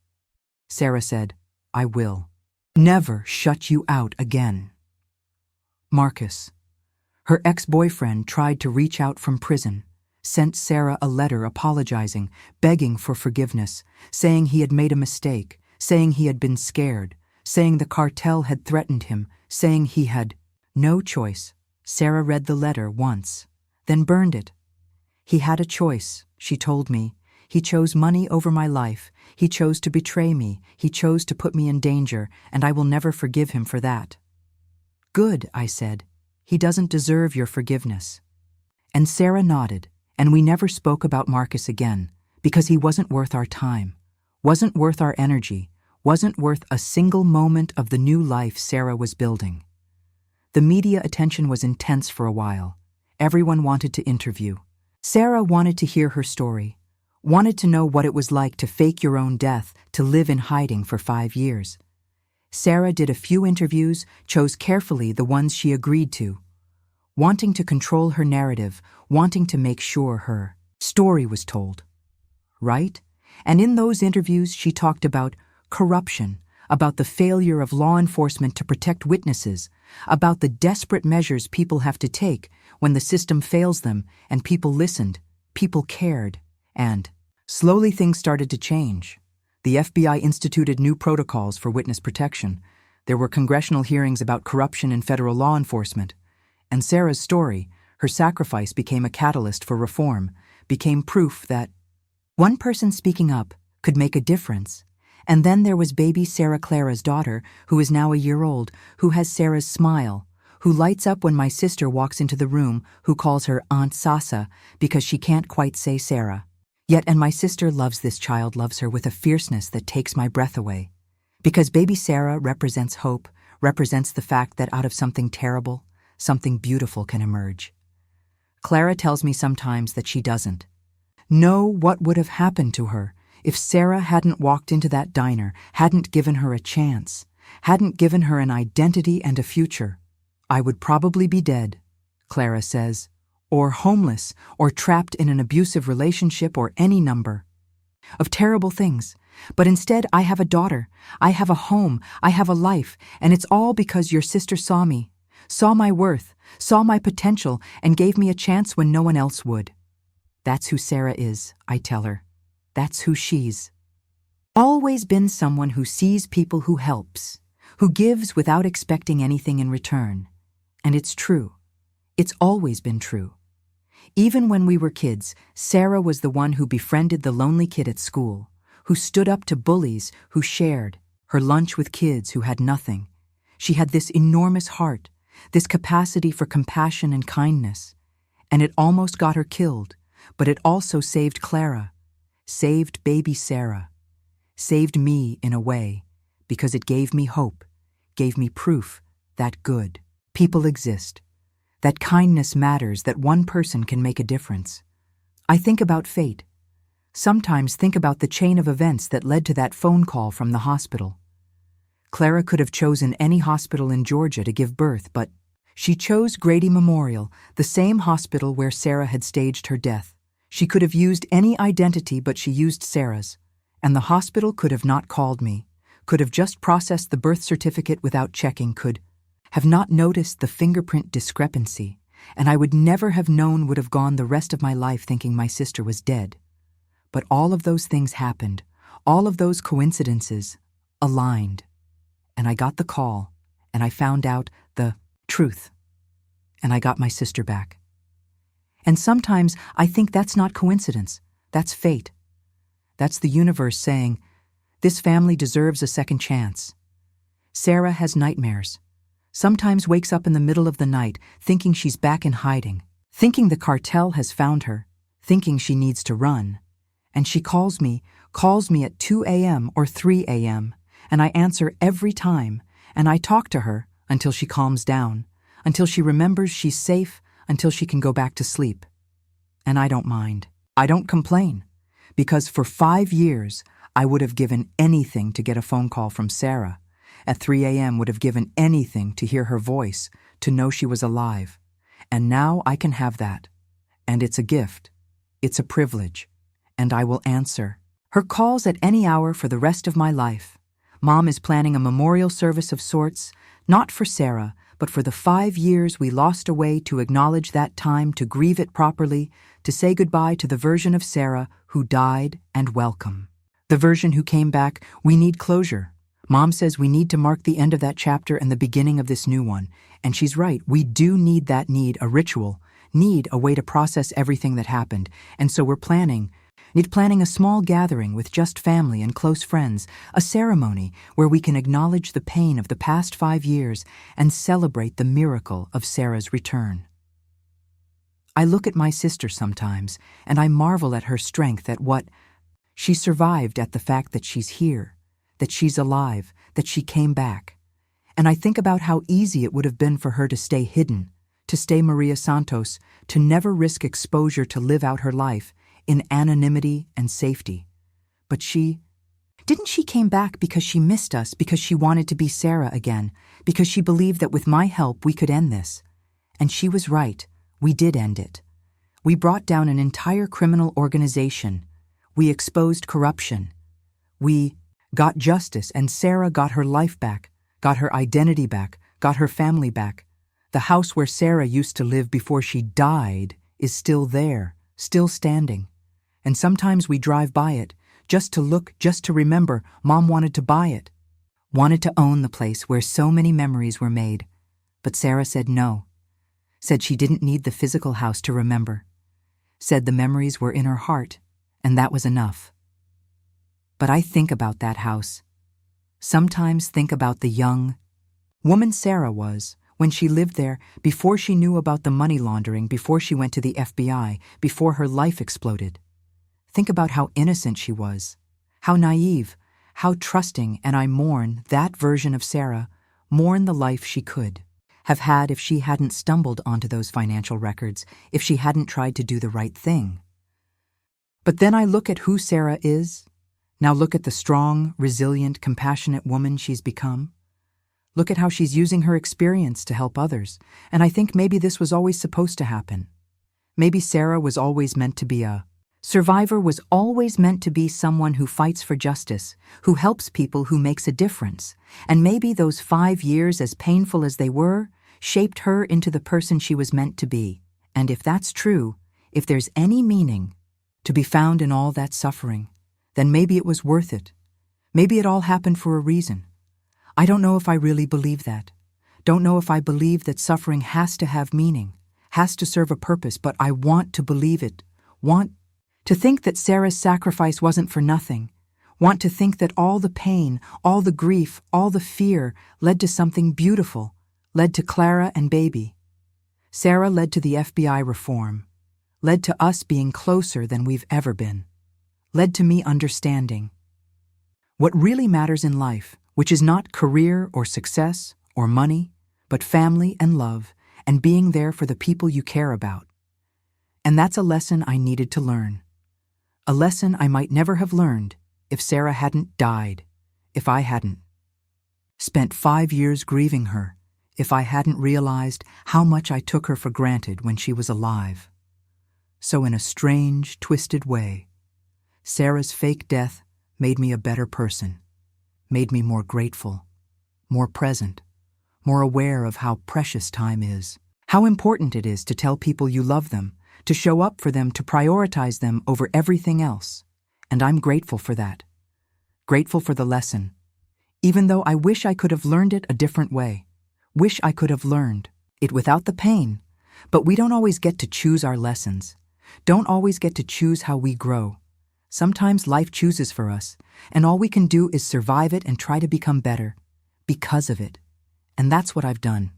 Sarah said, I will. Never shut you out again. Marcus. Her ex-boyfriend tried to reach out from prison, sent Sarah a letter apologizing, begging for forgiveness, saying he had made a mistake, saying he had been scared, saying the cartel had threatened him, saying he had no choice. Sarah read the letter once, then burned it. He had a choice, she told me. He chose money over my life. He chose to betray me. He chose to put me in danger, and I will never forgive him for that. Good, I said. He doesn't deserve your forgiveness. And Sarah nodded, and we never spoke about Marcus again, because he wasn't worth our time, wasn't worth our energy, wasn't worth a single moment of the new life Sarah was building. The media attention was intense for a while. Everyone wanted to interview. Sarah wanted to hear her story, wanted to know what it was like to fake your own death, to live in hiding for 5 years. Sarah did a few interviews, chose carefully the ones she agreed to, wanting to control her narrative, wanting to make sure her story was told. Right? And in those interviews, she talked about corruption, about the failure of law enforcement to protect witnesses, about the desperate measures people have to take when the system fails them, and people listened, people cared, and slowly things started to change. The FBI instituted new protocols for witness protection. There were congressional hearings about corruption in federal law enforcement. And Sarah's story, her sacrifice, became a catalyst for reform, became proof that one person speaking up could make a difference. And then there was baby Sarah Clara's daughter, who is now a year old, who has Sarah's smile, who lights up when my sister walks into the room, who calls her Aunt Sasa because she can't quite say Sarah. Yet, and my sister loves this child, loves her with a fierceness that takes my breath away. Because baby Sarah represents hope, represents the fact that out of something terrible, something beautiful can emerge. Clara tells me sometimes that she doesn't know what would have happened to her if Sarah hadn't walked into that diner, hadn't given her a chance, hadn't given her an identity and a future. I would probably be dead, Clara says, or homeless, or trapped in an abusive relationship, or any number of terrible things. But instead, I have a daughter, I have a home, I have a life, and it's all because your sister saw me, saw my worth, saw my potential, and gave me a chance when no one else would. That's who Sarah is, I tell her. That's who she's always been, someone who sees people, who helps, who gives without expecting anything in return. And it's true. It's always been true. Even when we were kids, Sarah was the one who befriended the lonely kid at school, who stood up to bullies, who shared her lunch with kids who had nothing. She had this enormous heart, this capacity for compassion and kindness. And it almost got her killed, but it also saved Clara, saved baby Sarah, saved me in a way, because it gave me hope, gave me proof that good people exist, that kindness matters, that one person can make a difference. I think about fate. Sometimes think about the chain of events that led to that phone call from the hospital. Clara could have chosen any hospital in Georgia to give birth, but she chose Grady Memorial, the same hospital where Sarah had staged her death. She could have used any identity, but she used Sarah's. And the hospital could have not called me, could have just processed the birth certificate without checking, could have not noticed the fingerprint discrepancy, and I would never have known, would have gone the rest of my life thinking my sister was dead. But all of those things happened. All of those coincidences aligned. And I got the call, and I found out the truth. And I got my sister back. And sometimes I think that's not coincidence. That's fate. That's the universe saying, this family deserves a second chance. Sarah has nightmares. Sometimes wakes up in the middle of the night thinking she's back in hiding, thinking the cartel has found her, thinking she needs to run. And she calls me at 2 a.m. or 3 a.m., and I answer every time, and I talk to her until she calms down, until she remembers she's safe, until she can go back to sleep. And I don't mind. I don't complain, because for 5 years, I would have given anything to get a phone call from Sarah. At 3 a.m. would have given anything to hear her voice, to know she was alive. And now I can have that. And it's a gift. It's a privilege. And I will answer her calls at any hour for the rest of my life. Mom is planning a memorial service of sorts, not for Sarah, but for the 5 years we lost away, to acknowledge that time, to grieve it properly, to say goodbye to the version of Sarah who died, and welcome the version who came back. We need closure. Mom says we need to mark the end of that chapter and the beginning of this new one. And she's right. We do need that, need a ritual, need a way to process everything that happened. And so we're planning a small gathering with just family and close friends, a ceremony where we can acknowledge the pain of the past 5 years and celebrate the miracle of Sarah's return. I look at my sister sometimes, and I marvel at her strength, at what she survived, at the fact that she's here, that she's alive, that she came back. And I think about how easy it would have been for her to stay hidden, to stay Maria Santos, to never risk exposure, to live out her life in anonymity and safety. But she came back because she missed us, because she wanted to be Sarah again, because she believed that with my help we could end this. And she was right. We did end it. We brought down an entire criminal organization. We exposed corruption. We got justice, and Sarah got her life back, got her identity back, got her family back. The house where Sarah used to live before she died is still there, still standing. And sometimes we drive by it, just to look, just to remember. Mom wanted to buy it, wanted to own the place where so many memories were made. But Sarah said no, said she didn't need the physical house to remember, said the memories were in her heart, and that was enough. But I think about that house. Sometimes think about the young woman Sarah was when she lived there, before she knew about the money laundering, before she went to the FBI, before her life exploded. Think about how innocent she was, how naive, how trusting, and I mourn that version of Sarah, mourn the life she could have had if she hadn't stumbled onto those financial records, if she hadn't tried to do the right thing. But then I look at who Sarah is. Now look at the strong, resilient, compassionate woman she's become. Look at how she's using her experience to help others. And I think maybe this was always supposed to happen. Maybe Sarah was always meant to be a survivor, was always meant to be someone who fights for justice, who helps people, who makes a difference. And maybe those 5 years, as painful as they were, shaped her into the person she was meant to be. And if that's true, if there's any meaning to be found in all that suffering, then maybe it was worth it. Maybe it all happened for a reason. I don't know if I really believe that. Don't know if I believe that suffering has to have meaning, has to serve a purpose, but I want to believe it. Want to think that Sarah's sacrifice wasn't for nothing. Want to think that all the pain, all the grief, all the fear led to something beautiful, led to Clara and baby. Sarah led to the FBI reform, led to us being closer than we've ever been, led to me understanding what really matters in life, which is not career or success or money, but family and love, and being there for the people you care about. And that's a lesson I needed to learn. A lesson I might never have learned if Sarah hadn't died, if I hadn't spent 5 years grieving her, if I hadn't realized how much I took her for granted when she was alive. So in a strange, twisted way, Sarah's fake death made me a better person, made me more grateful, more present, more aware of how precious time is, how important it is to tell people you love them, to show up for them, to prioritize them over everything else. And I'm grateful for that. Grateful for the lesson. Even though I wish I could have learned it a different way. Wish I could have learned it without the pain. But we don't always get to choose our lessons. Don't always get to choose how we grow. Sometimes life chooses for us, and all we can do is survive it and try to become better because of it. And that's what I've done.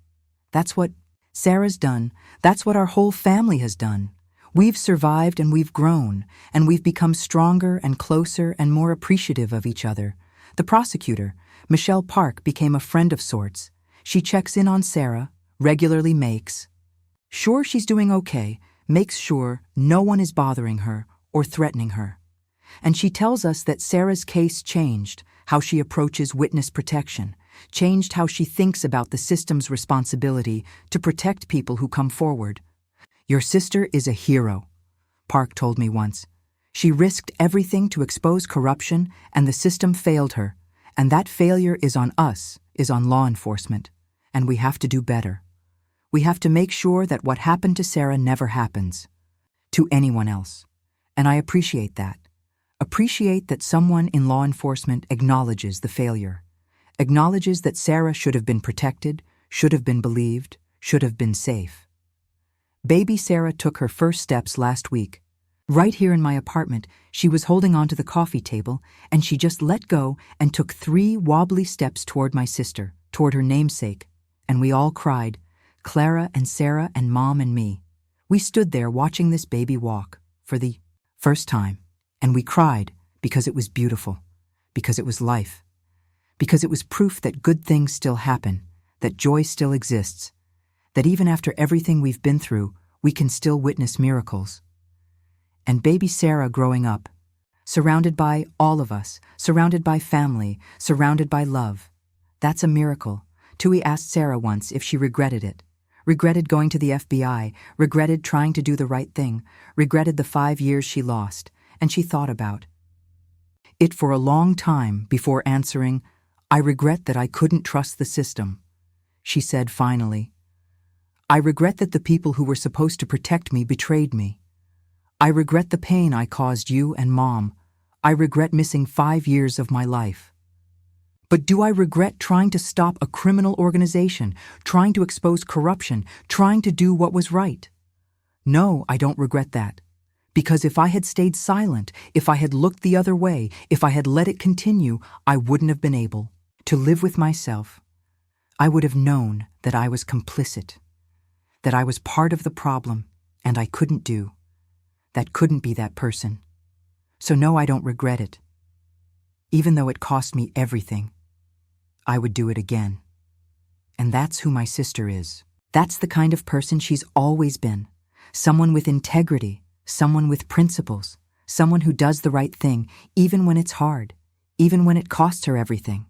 That's what Sarah's done. That's what our whole family has done. We've survived and we've grown, and we've become stronger and closer and more appreciative of each other. The prosecutor, Michelle Park, became a friend of sorts. She checks in on Sarah, regularly makes sure she's doing okay, makes sure no one is bothering her or threatening her. And she tells us that Sarah's case changed how she approaches witness protection, changed how she thinks about the system's responsibility to protect people who come forward. Your sister is a hero, Park told me once. She risked everything to expose corruption, and the system failed her. And that failure is on us, is on law enforcement. And we have to do better. We have to make sure that what happened to Sarah never happens to anyone else. And I appreciate that. Appreciate that someone in law enforcement acknowledges the failure. Acknowledges that Sarah should have been protected, should have been believed, should have been safe. Baby Sarah took her first steps last week. Right here in my apartment, she was holding onto the coffee table, and she just let go and took 3 wobbly steps toward my sister, toward her namesake. And we all cried, Clara and Sarah and Mom and me. We stood there watching this baby walk for the first time, and we cried because it was beautiful, because it was life, because it was proof that good things still happen, that joy still exists, that even after everything we've been through, we can still witness miracles. And baby Sarah growing up, surrounded by all of us, surrounded by family, surrounded by love. That's a miracle. Tui asked Sarah once if she regretted it. Regretted going to the FBI, regretted trying to do the right thing, regretted the 5 years she lost, and she thought about it for a long time before answering, I regret that I couldn't trust the system. She said finally, I regret that the people who were supposed to protect me betrayed me. I regret the pain I caused you and Mom. I regret missing 5 years of my life. But do I regret trying to stop a criminal organization, trying to expose corruption, trying to do what was right? No, I don't regret that. Because if I had stayed silent, if I had looked the other way, if I had let it continue, I wouldn't have been able to live with myself. I would have known that I was complicit, that I was part of the problem, and I couldn't do. That couldn't be that person. So no, I don't regret it. Even though it cost me everything, I would do it again. And that's who my sister is. That's the kind of person she's always been. Someone with integrity, someone with principles, someone who does the right thing even when it's hard, even when it costs her everything,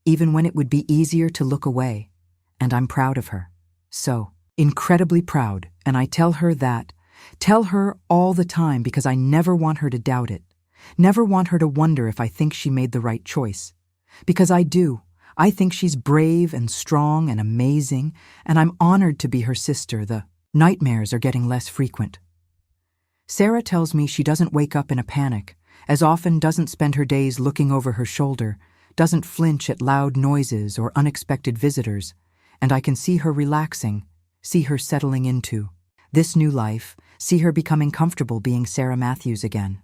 even when it would be easier to look away. And I'm proud of her. So, incredibly proud, and I tell her that. Tell her all the time because I never want her to doubt it. Never want her to wonder if I think she made the right choice. Because I do. I think she's brave and strong and amazing, and I'm honored to be her sister. The nightmares are getting less frequent. Sarah tells me she doesn't wake up in a panic, as often doesn't spend her days looking over her shoulder, doesn't flinch at loud noises or unexpected visitors, and I can see her relaxing, see her settling into this new life, see her becoming comfortable being Sarah Matthews again.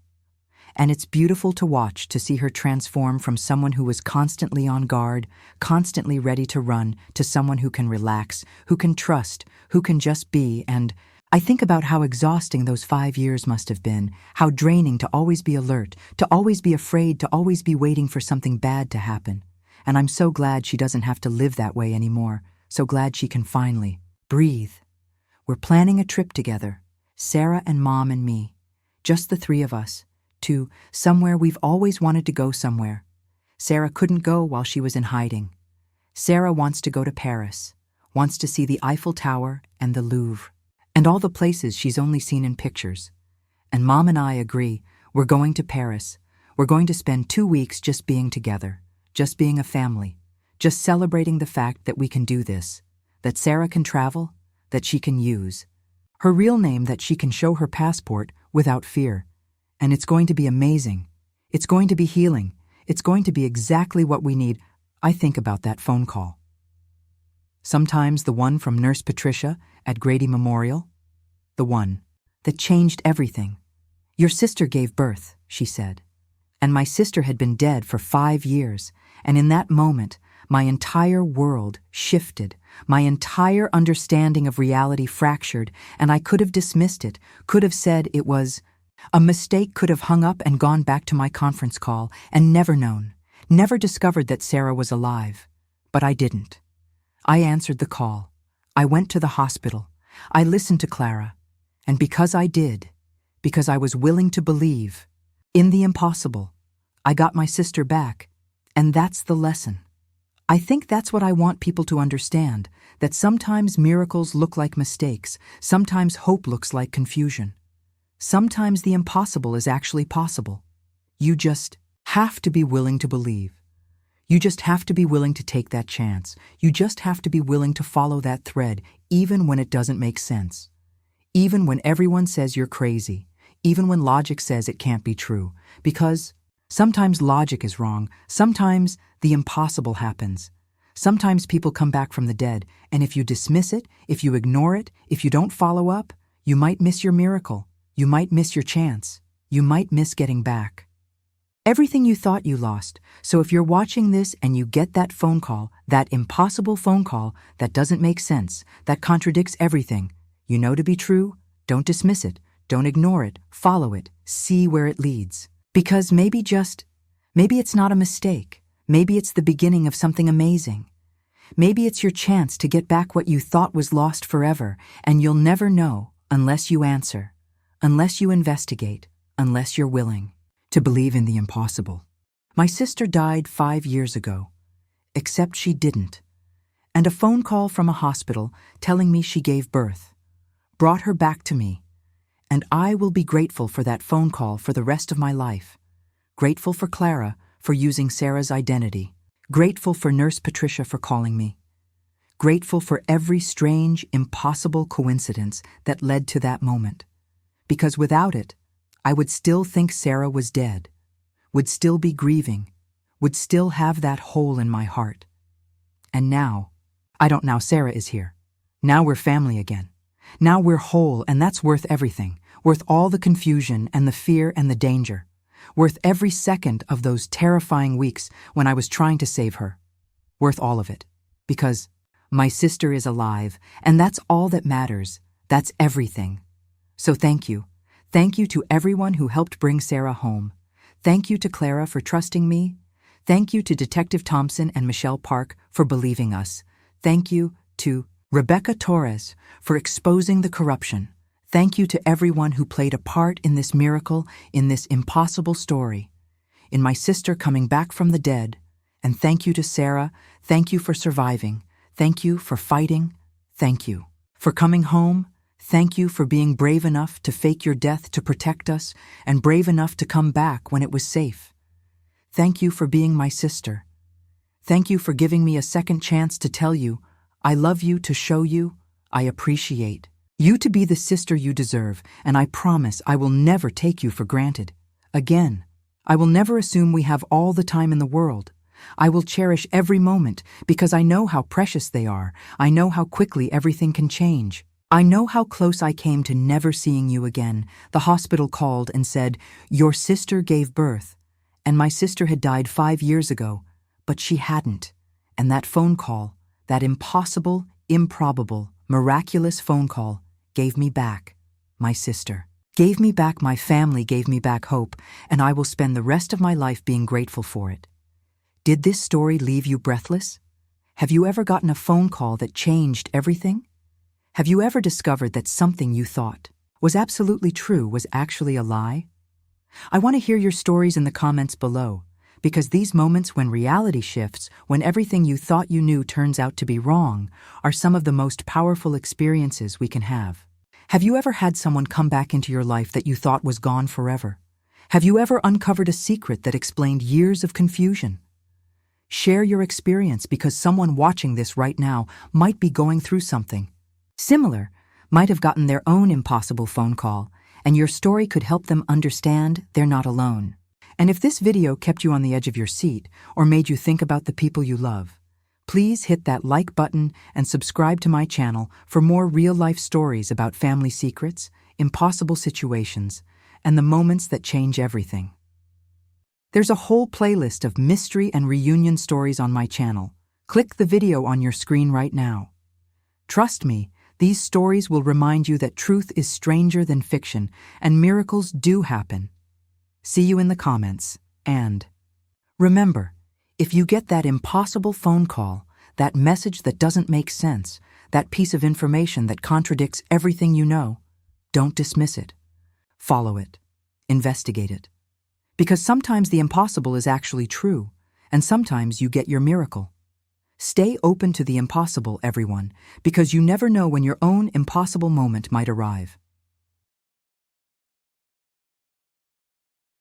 And it's beautiful to watch, to see her transform from someone who was constantly on guard, constantly ready to run, to someone who can relax, who can trust, who can just be. And I think about how exhausting those 5 years must have been, how draining to always be alert, to always be afraid, to always be waiting for something bad to happen. And I'm so glad she doesn't have to live that way anymore, so glad she can finally breathe. We're planning a trip together, Sarah and Mom and me, just the 3 of us. To somewhere we've always wanted to go somewhere. Sarah couldn't go while she was in hiding. Sarah wants to go to Paris, wants to see the Eiffel Tower and the Louvre, and all the places she's only seen in pictures. And Mom and I agree, we're going to Paris. We're going to spend 2 weeks just being together, just being a family, just celebrating the fact that we can do this, that Sarah can travel, that she can use her real name, that she can show her passport without fear. And it's going to be amazing. It's going to be healing. It's going to be exactly what we need. I think about that phone call. Sometimes the one from Nurse Patricia at Grady Memorial. The one that changed everything. Your sister gave birth, she said. And my sister had been dead for 5 years, and in that moment, my entire world shifted, my entire understanding of reality fractured, and I could have dismissed it, could have said it was a mistake, could have hung up and gone back to my conference call and never known, never discovered that Sarah was alive. But I didn't. I answered the call. I went to the hospital. I listened to Clara. And because I did, because I was willing to believe in the impossible, I got my sister back. And that's the lesson. I think that's what I want people to understand, that sometimes miracles look like mistakes, sometimes hope looks like confusion. Sometimes the impossible is actually possible. You just have to be willing to believe. You just have to be willing to take that chance. You just have to be willing to follow that thread, even when it doesn't make sense. Even when everyone says you're crazy. Even when logic says it can't be true. Because sometimes logic is wrong. Sometimes the impossible happens. Sometimes people come back from the dead, and if you dismiss it, if you ignore it, if you don't follow up, you might miss your miracle. You might miss your chance. You might miss getting back everything you thought you lost. So if you're watching this and you get that phone call, that impossible phone call that doesn't make sense, that contradicts everything, you know to be true, don't dismiss it, don't ignore it, follow it, see where it leads. Because maybe it's not a mistake. Maybe it's the beginning of something amazing. Maybe it's your chance to get back what you thought was lost forever, and you'll never know unless you answer, unless you investigate, unless you're willing to believe in the impossible. My sister died 5 years ago, except she didn't. And a phone call from a hospital telling me she gave birth brought her back to me. And I will be grateful for that phone call for the rest of my life. Grateful for Clara for using Sarah's identity. Grateful for Nurse Patricia for calling me. Grateful for every strange, impossible coincidence that led to that moment. Because without it, I would still think Sarah was dead, would still be grieving, would still have that hole in my heart. And now Sarah is here. Now we're family again. Now we're whole, and that's worth everything, worth all the confusion and the fear and the danger, worth every second of those terrifying weeks when I was trying to save her, worth all of it, because my sister is alive, and that's all that matters, that's everything. So thank you. Thank you to everyone who helped bring Sarah home. Thank you to Clara for trusting me. Thank you to Detective Thompson and Michelle Park for believing us. Thank you to Rebecca Torres for exposing the corruption. Thank you to everyone who played a part in this miracle, in this impossible story, in my sister coming back from the dead. And thank you to Sarah. Thank you for surviving. Thank you for fighting. Thank you for coming home. Thank you for being brave enough to fake your death to protect us and brave enough to come back when it was safe. Thank you for being my sister. Thank you for giving me a second chance to tell you I love you, to show you I appreciate you, to be the sister you deserve, and I promise I will never take you for granted. Again, I will never assume we have all the time in the world. I will cherish every moment because I know how precious they are. I know how quickly everything can change. I know how close I came to never seeing you again. The hospital called and said, "Your sister gave birth." And my sister had died 5 years ago, but she hadn't. And that phone call, that impossible, improbable, miraculous phone call, gave me back my sister. Gave me back my family, gave me back hope, and I will spend the rest of my life being grateful for it. Did this story leave you breathless? Have you ever gotten a phone call that changed everything? Have you ever discovered that something you thought was absolutely true was actually a lie? I want to hear your stories in the comments below, because these moments when reality shifts, when everything you thought you knew turns out to be wrong, are some of the most powerful experiences we can have. Have you ever had someone come back into your life that you thought was gone forever? Have you ever uncovered a secret that explained years of confusion? Share your experience, because someone watching this right now might be going through something similar, might have gotten their own impossible phone call, and your story could help them understand they're not alone. And if this video kept you on the edge of your seat or made you think about the people you love, please hit that like button and subscribe to my channel for more real-life stories about family secrets, impossible situations, and the moments that change everything. There's a whole playlist of mystery and reunion stories on my channel. Click the video on your screen right now. Trust me, these stories will remind you that truth is stranger than fiction and miracles do happen. See you in the comments, and remember, if you get that impossible phone call, that message that doesn't make sense, that piece of information that contradicts everything you know, don't dismiss it. Follow it. Investigate it. Because sometimes the impossible is actually true, and sometimes you get your miracle. Stay open to the impossible, everyone, because you never know when your own impossible moment might arrive.